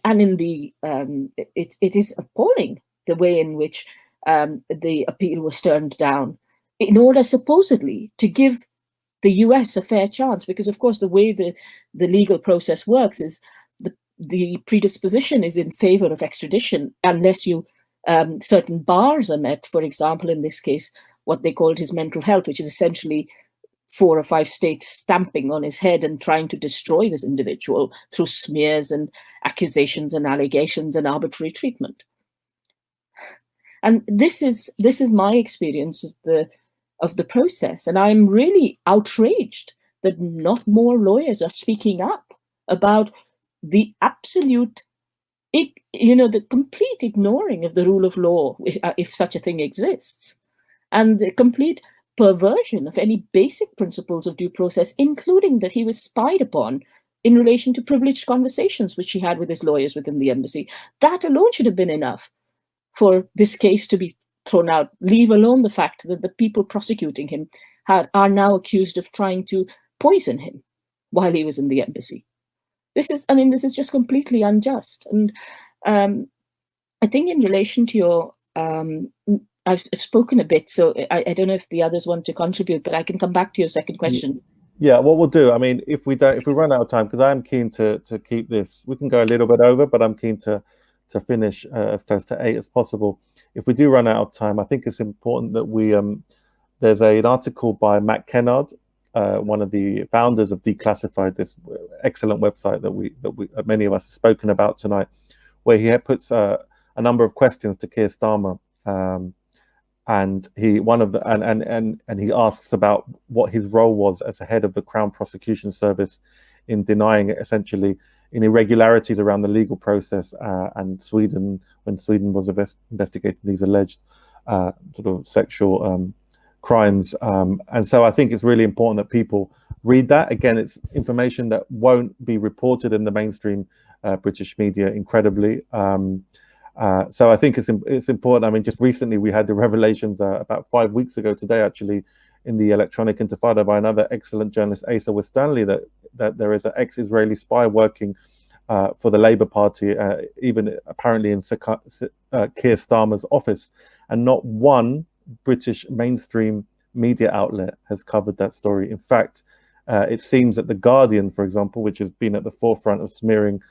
is appalling the way in which the appeal was turned down, in order supposedly to give the US a fair chance, because of course the way the legal process works is the predisposition is in favor of extradition unless certain bars are met. For example, in this case, what they called his mental health, which is essentially 4 or 5 states stamping on his head and trying to destroy this individual through smears and accusations and allegations and arbitrary treatment. And this is my experience of the process. And I'm really outraged that not more lawyers are speaking up about the absolute, the complete ignoring of the rule of law, if such a thing exists, and the complete perversion of any basic principles of due process, including that he was spied upon in relation to privileged conversations which he had with his lawyers within the embassy. That alone should have been enough for this case to be thrown out, leave alone the fact that the people prosecuting him are now accused of trying to poison him while he was in the embassy. This is just completely unjust. And I think in relation to your, I've spoken a bit, so I don't know if the others want to contribute, but I can come back to your second question. Yeah, what we'll do, if we run out of time, because I'm keen to keep this, we can go a little bit over, but I'm keen to finish as close to 8 as possible. If we do run out of time, I think it's important that we, there's an article by Matt Kennard, one of the founders of Declassified, this excellent website that we many of us have spoken about tonight, where he puts a number of questions to Keir Starmer. And he he asks about what his role was as the head of the Crown Prosecution Service in denying essentially in irregularities around the legal process and Sweden, when Sweden was investigating these alleged sort of sexual crimes. And so I think it's really important that people read that. Again, it's information that won't be reported in the mainstream British media, incredibly. So I think it's important. I mean, just recently we had the revelations about 5 weeks ago today, actually, in the Electronic Intifada by another excellent journalist, Asa Winstanley, that there is an ex-Israeli spy working for the Labour Party, even apparently in Keir Starmer's office, and not one British mainstream media outlet has covered that story. In fact, it seems that The Guardian, for example, which has been at the forefront of smearing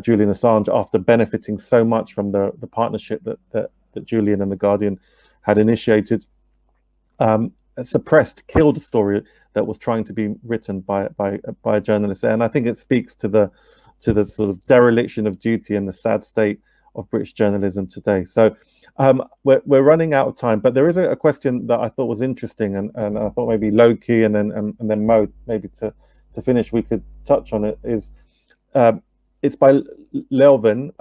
Julian Assange after benefiting so much from the partnership that Julian and The Guardian had initiated, killed a story that was trying to be written by a journalist there. And I think it speaks to the sort of dereliction of duty and the sad state of British journalism today. So we're running out of time, but there is a question that I thought was interesting, and I thought maybe low-key and then Mo, maybe to finish, we could touch on it. Is it's by Lelvin,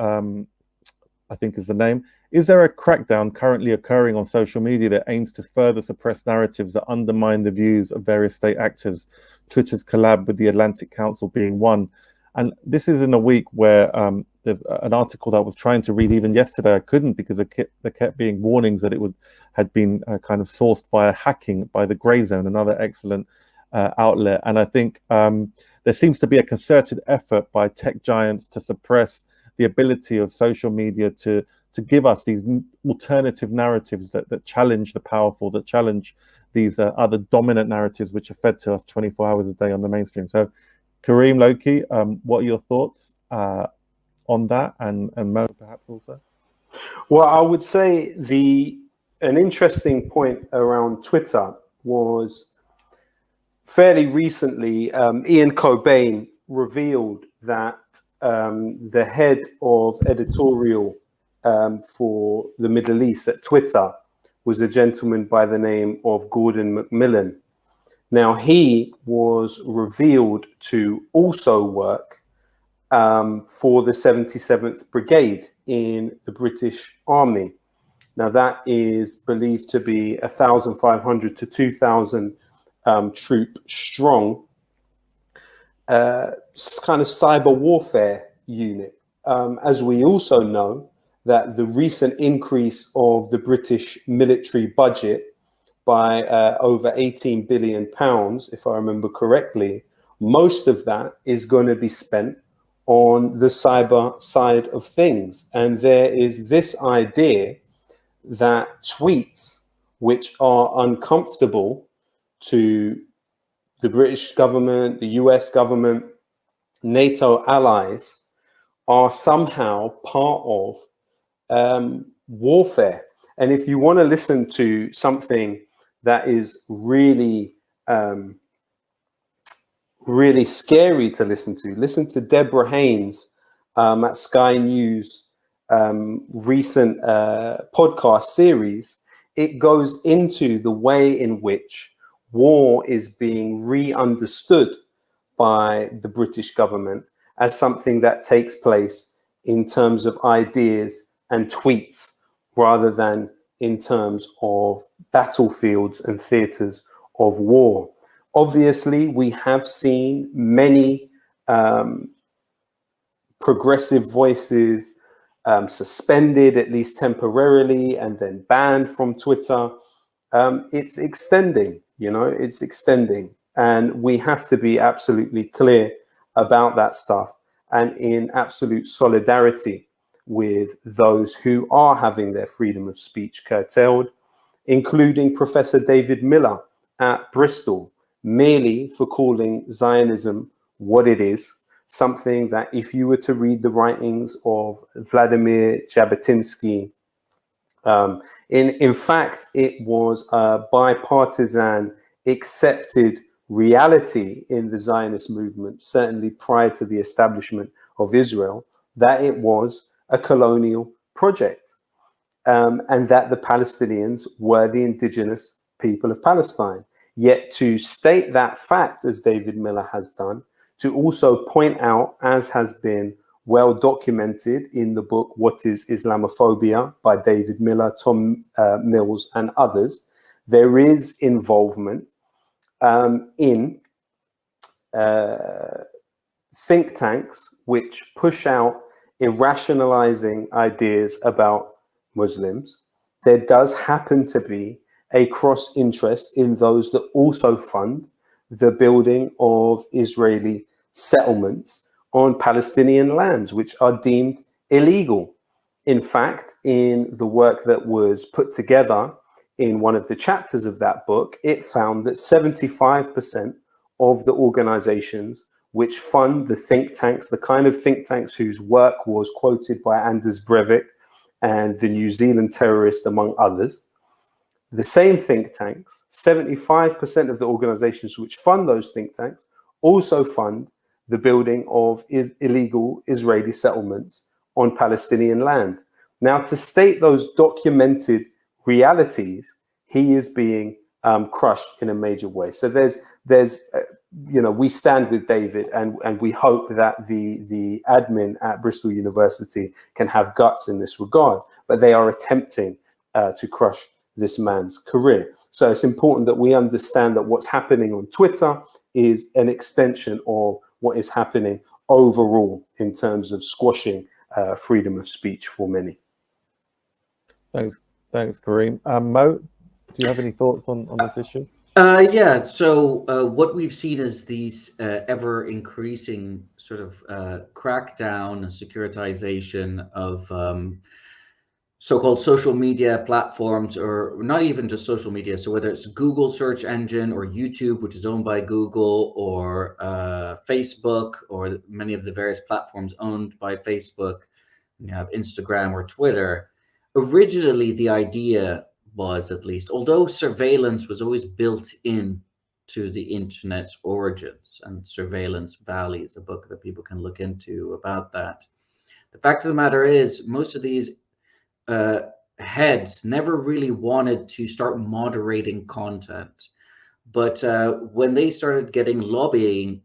I think is the name. Is there a crackdown currently occurring on social media that aims to further suppress narratives that undermine the views of various state actors? Twitter's collab with the Atlantic Council being one. And this is in a week where there's an article that I was trying to read even yesterday. I couldn't because there kept being warnings that it had been kind of sourced via hacking by the Grey Zone, another excellent outlet. And I think there seems to be a concerted effort by tech giants to suppress the ability of social media to give us these alternative narratives that challenge the powerful, that challenge these other dominant narratives which are fed to us 24 hours a day on the mainstream. So Kareem, Loki, what are your thoughts on that, and Mo perhaps also? Well, I would say an interesting point around Twitter was fairly recently, Ian Cobain revealed that the head of editorial for the Middle East at Twitter was a gentleman by the name of Gordon Macmillan. Now, he was revealed to also work for the 77th Brigade in the British Army. Now, that is believed to be 1,500 to 2,000 troop strong kind of cyber warfare unit. As we also know, that the recent increase of the British military budget by over 18 billion pounds, if I remember correctly, most of that is going to be spent on the cyber side of things. And there is this idea that tweets which are uncomfortable to the British government, the US government, NATO allies are somehow part of warfare. And if you want to listen to something that is really, really scary to listen to Deborah Haynes at Sky News recent podcast series. It goes into the way in which war is being re-understood by the British government as something that takes place in terms of ideas and tweets rather than in terms of battlefields and theaters of war. Obviously, we have seen many progressive voices suspended, at least temporarily, and then banned from Twitter. It's extending, it's extending. And we have to be absolutely clear about that stuff and in absolute solidarity with those who are having their freedom of speech curtailed, including Professor David Miller at Bristol, merely for calling Zionism what it is, something that if you were to read the writings of Vladimir Jabotinsky, in fact, it was a bipartisan accepted reality in the Zionist movement, certainly prior to the establishment of Israel, that it was a colonial project, and that the Palestinians were the indigenous people of Palestine. Yet to state that fact, as David Miller has done, to also point out, as has been well documented in the book What is Islamophobia by David Miller, Tom Mills and others, there is involvement in think tanks which push out irrationalizing ideas about Muslims. There does happen to be a cross interest in those that also fund the building of Israeli settlements on Palestinian lands, which are deemed illegal. In fact, in the work that was put together in one of the chapters of that book, it found that 75% of the organizations which fund the think tanks, the kind of think tanks whose work was quoted by Anders Breivik and the New Zealand terrorist, among others, the same think tanks, 75% of the organizations which fund those think tanks also fund the building of illegal Israeli settlements on Palestinian land. Now, to state those documented realities, he is being crushed in a major way. So there's we stand with David, and we hope that the admin at Bristol University can have guts in this regard, but they are attempting to crush this man's career. So it's important that we understand that what's happening on Twitter is an extension of what is happening overall in terms of squashing freedom of speech for many. Thanks, Kareem. Mo, do you have any thoughts on this issue? Yeah, so what we've seen is these ever increasing sort of crackdown and securitization of so-called social media platforms, or not even just social media. So whether it's Google search engine or YouTube, which is owned by Google, or Facebook, or many of the various platforms owned by Facebook, you have Instagram or Twitter. Originally, the idea was, at least, although surveillance was always built in to the internet's origins, and Surveillance Valley is a book that people can look into about that. The fact of the matter is, most of these heads never really wanted to start moderating content. But when they started getting lobbied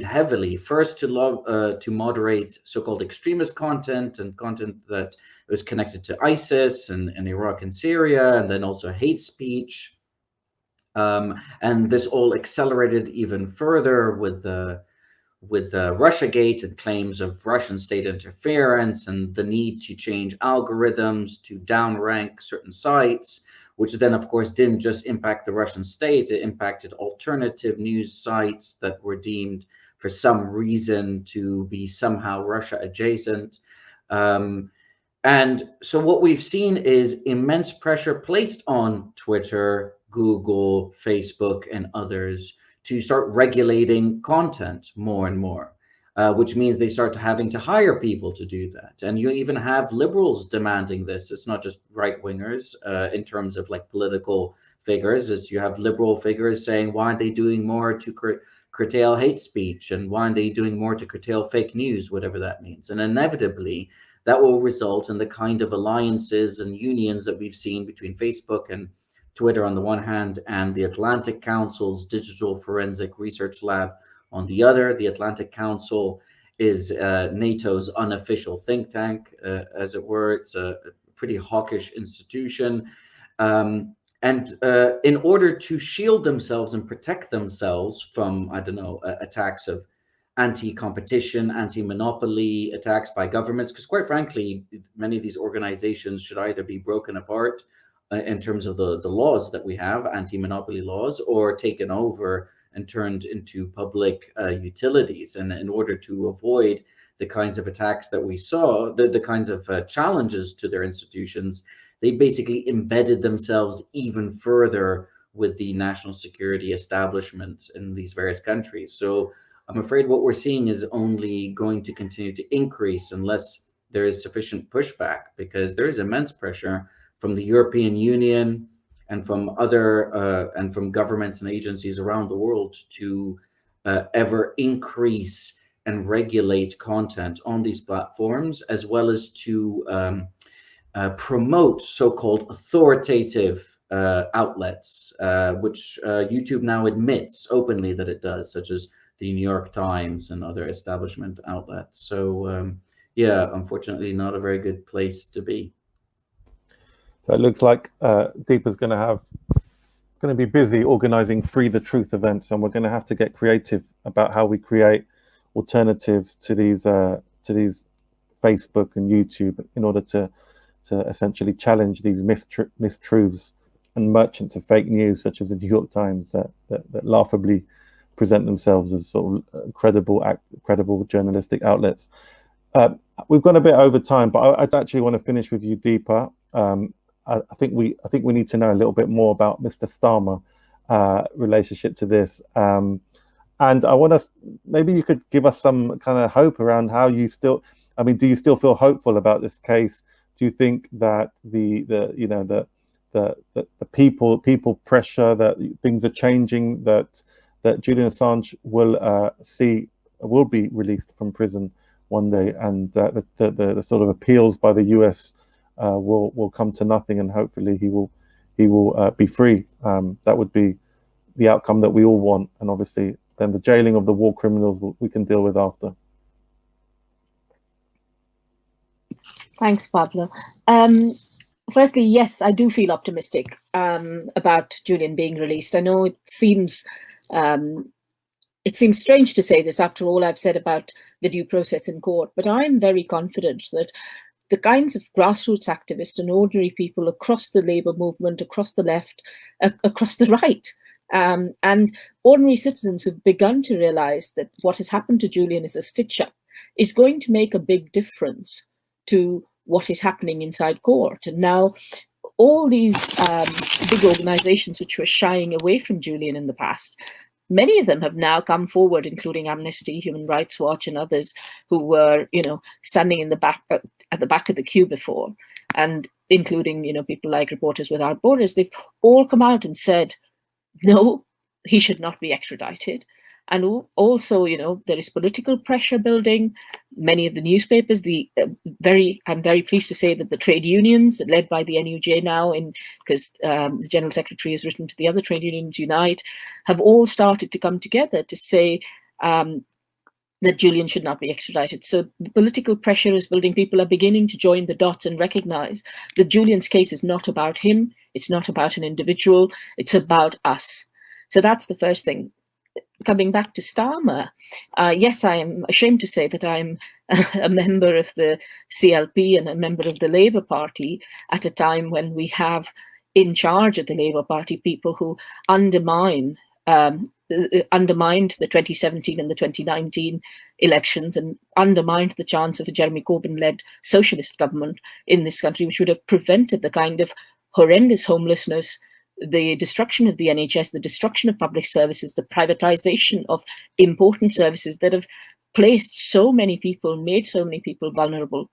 heavily, first to moderate so-called extremist content and content that was connected to ISIS and Iraq and Syria, and then also hate speech. And this all accelerated even further with Russiagate and claims of Russian state interference and the need to change algorithms to downrank certain sites, which then, of course, didn't just impact the Russian state, it impacted alternative news sites that were deemed for some reason to be somehow Russia adjacent. And so what we've seen is immense pressure placed on Twitter, Google, Facebook, and others to start regulating content more and more, which means they start having to hire people to do that. And you even have liberals demanding this. It's not just right-wingers in terms of like political figures. It's you have liberal figures saying, why aren't they doing more to curtail hate speech? And why aren't they doing more to curtail fake news, whatever that means? And inevitably, that will result in the kind of alliances and unions that we've seen between Facebook and Twitter on the one hand, and the Atlantic Council's Digital Forensic Research Lab on the other. The Atlantic Council is NATO's unofficial think tank, as it were. It's a pretty hawkish institution. And in order to shield themselves and protect themselves from, I don't know, attacks of anti-competition, anti-monopoly attacks by governments, because quite frankly, many of these organizations should either be broken apart in terms of the laws that we have, anti-monopoly laws, or taken over and turned into public utilities. And in order to avoid the kinds of attacks that we saw, the kinds of challenges to their institutions, they basically embedded themselves even further with the national security establishment in these various countries. So I'm afraid what we're seeing is only going to continue to increase unless there is sufficient pushback, because there is immense pressure from the European Union and from other and from governments and agencies around the world to ever increase and regulate content on these platforms, as well as to promote so-called authoritative outlets, which YouTube now admits openly that it does, such as the New York Times and other establishment outlets. So yeah, unfortunately, not a very good place to be. So it looks like Deepa's going to have going to be busy organizing Free the Truth events, and we're going to have to get creative about how we create alternatives to these Facebook and YouTube in order to essentially challenge these mistruths and merchants of fake news, such as the New York Times, that laughably present themselves as sort of credible journalistic outlets. We've gone a bit over time, but I'd actually want to finish with you, Deepa. I think we need to know a little bit more about Mr. Starmer relationship to this. And I want to, maybe you could give us some kind of hope around how you still, I mean, do you still feel hopeful about this case? Do you think that the people pressure, that things are changing, that Julian Assange will be released from prison one day, and that the sort of appeals by the US will come to nothing, and hopefully he will be free? That would be the outcome that we all want, and obviously then the jailing of the war criminals we can deal with after. Thanks, Pablo. Firstly, yes, I do feel optimistic about Julian being released. I know it seems strange to say this after all I've said about the due process in court, but I'm very confident that the kinds of grassroots activists and ordinary people across the Labour movement, across the left, across the right, and ordinary citizens who've begun to realise that what has happened to Julian is a stitch-up, is going to make a big difference to what is happening inside court. And now all these big organisations which were shying away from Julian in the past, many of them have now come forward, including Amnesty, Human Rights Watch, and others who were, standing in the back at the back of the queue before, and including, people like Reporters Without Borders. They've all come out and said, no, he should not be extradited. And also, there is political pressure building. Many of the newspapers, I'm very pleased to say that the trade unions, led by the NUJ now, because the General Secretary has written to the other trade unions, Unite, have all started to come together to say that Julian should not be extradited. So the political pressure is building. People are beginning to join the dots and recognize that Julian's case is not about him. It's not about an individual. It's about us. So that's the first thing. Coming back to Starmer, yes, I am ashamed to say that I'm a member of the CLP and a member of the Labour Party at a time when we have in charge of the Labour Party people who undermined the 2017 and the 2019 elections, and undermined the chance of a Jeremy Corbyn-led socialist government in this country, which would have prevented the kind of horrendous homelessness, the destruction of the NHS, the destruction of public services, the privatization of important services that have placed so many people, made so many people vulnerable.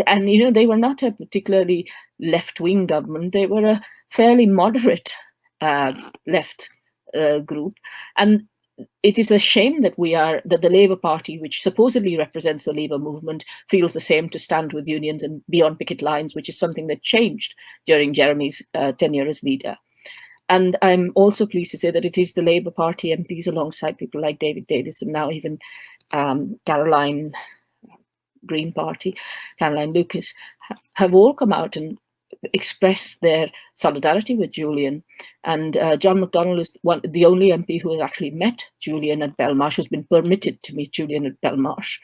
And they were not a particularly left-wing government. They were a fairly moderate left group. And it is a shame that the Labour Party, which supposedly represents the Labour movement, feels the same to stand with unions and be on picket lines, which is something that changed during Jeremy's tenure as leader. And I'm also pleased to say that it is the Labour Party MPs, alongside people like David Davis and now even Caroline Green Party, Caroline Lucas, have all come out and express their solidarity with Julian. And John McDonnell is the only MP who has actually met Julian at Belmarsh, who's been permitted to meet Julian at Belmarsh.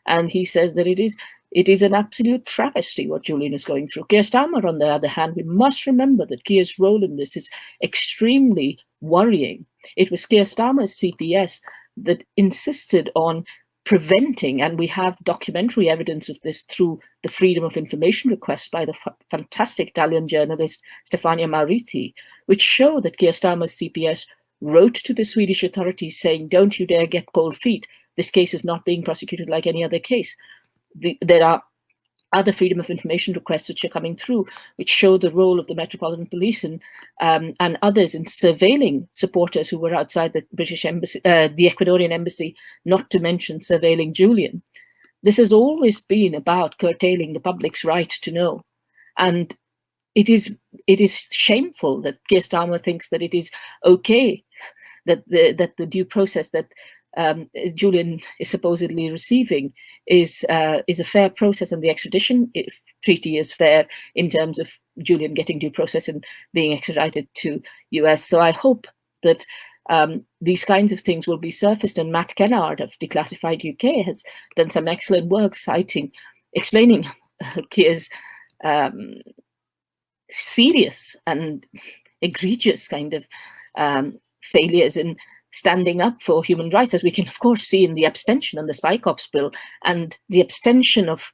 And he says that it is an absolute travesty what Julian is going through. Keir Starmer, on the other hand, we must remember that Keir's role in this is extremely worrying. It was Keir Starmer's CPS that insisted on preventing, and we have documentary evidence of this through the Freedom of Information request by the fantastic Italian journalist Stefania Maurizi, which show that Keir Starmer's CPS wrote to the Swedish authorities saying, don't you dare get cold feet. This case is not being prosecuted like any other case. There are other Freedom of Information requests which are coming through, which show the role of the Metropolitan Police and others in surveilling supporters who were outside the British embassy, the Ecuadorian embassy, not to mention surveilling Julian. This has always been about curtailing the public's right to know. And it is shameful that Keir Starmer thinks that it is okay that the due process that Julian is supposedly receiving is a fair process, and the extradition treaty is fair in terms of Julian getting due process and being extradited to US. So I hope that these kinds of things will be surfaced. And Matt Kennard of Declassified UK has done some excellent work explaining Keir's serious and egregious kind of failures in standing up for human rights, as we can of course see in the abstention on the Spy Cops bill and the abstention of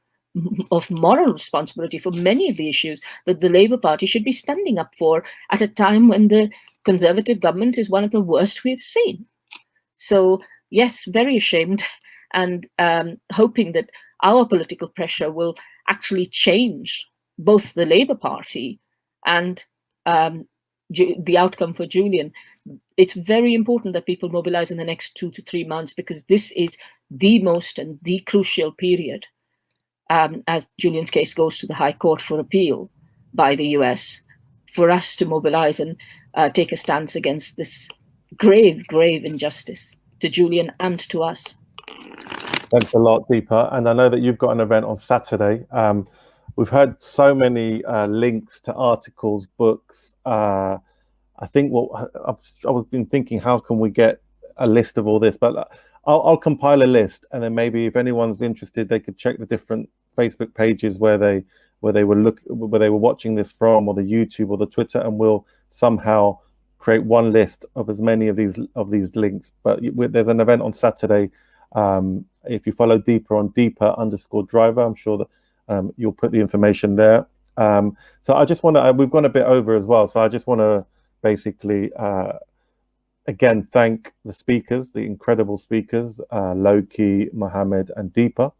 moral responsibility for many of the issues that the Labour Party should be standing up for at a time when the Conservative government is one of the worst we've seen. So yes, very ashamed, and hoping that our political pressure will actually change both the Labour Party and the outcome for Julian. It's very important that people mobilize in the next 2 to 3 months, because this is the most and the crucial period as Julian's case goes to the High Court for appeal by the US, for us to mobilize and take a stance against this grave, grave injustice to Julian and to us. Thanks a lot, Deepa. And I know that you've got an event on Saturday. We've heard so many links to articles, books. I think I've been thinking, how can we get a list of all this? But I'll compile a list, and then maybe if anyone's interested, they could check the different Facebook pages where they were watching this from, or the YouTube or the Twitter, and we'll somehow create one list of as many of these links. But there's an event on Saturday. If you follow Deepa on Deepa_driver, I'm sure that you'll put the information there. So I just want to, we've gone a bit over as well, so I just want to basically again thank the speakers, the incredible speakers, Loki, Mohammed and Deepa,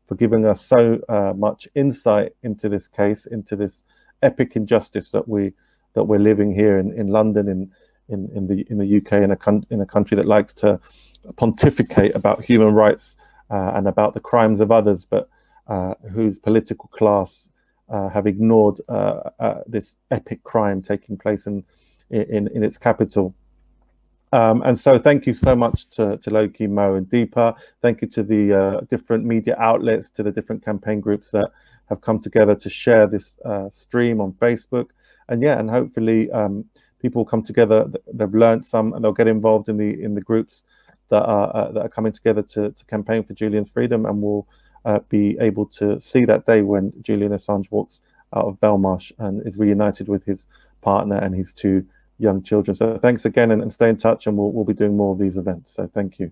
for giving us so much insight into this case, into this epic injustice that we're living here in London, in the UK, in a country that likes to pontificate about human rights and about the crimes of others, but whose political class have ignored this epic crime taking place in its capital. And so thank you so much to Loki, Mo and Deepa. Thank you to the different media outlets, to the different campaign groups that have come together to share this stream on Facebook. And hopefully people come together, they've learned some, and they'll get involved in the groups that are coming together to campaign for Julian's freedom, and we'll be able to see that day when Julian Assange walks out of Belmarsh and is reunited with his partner and his 2 young children. So thanks again, and stay in touch, and we'll be doing more of these events. So thank you.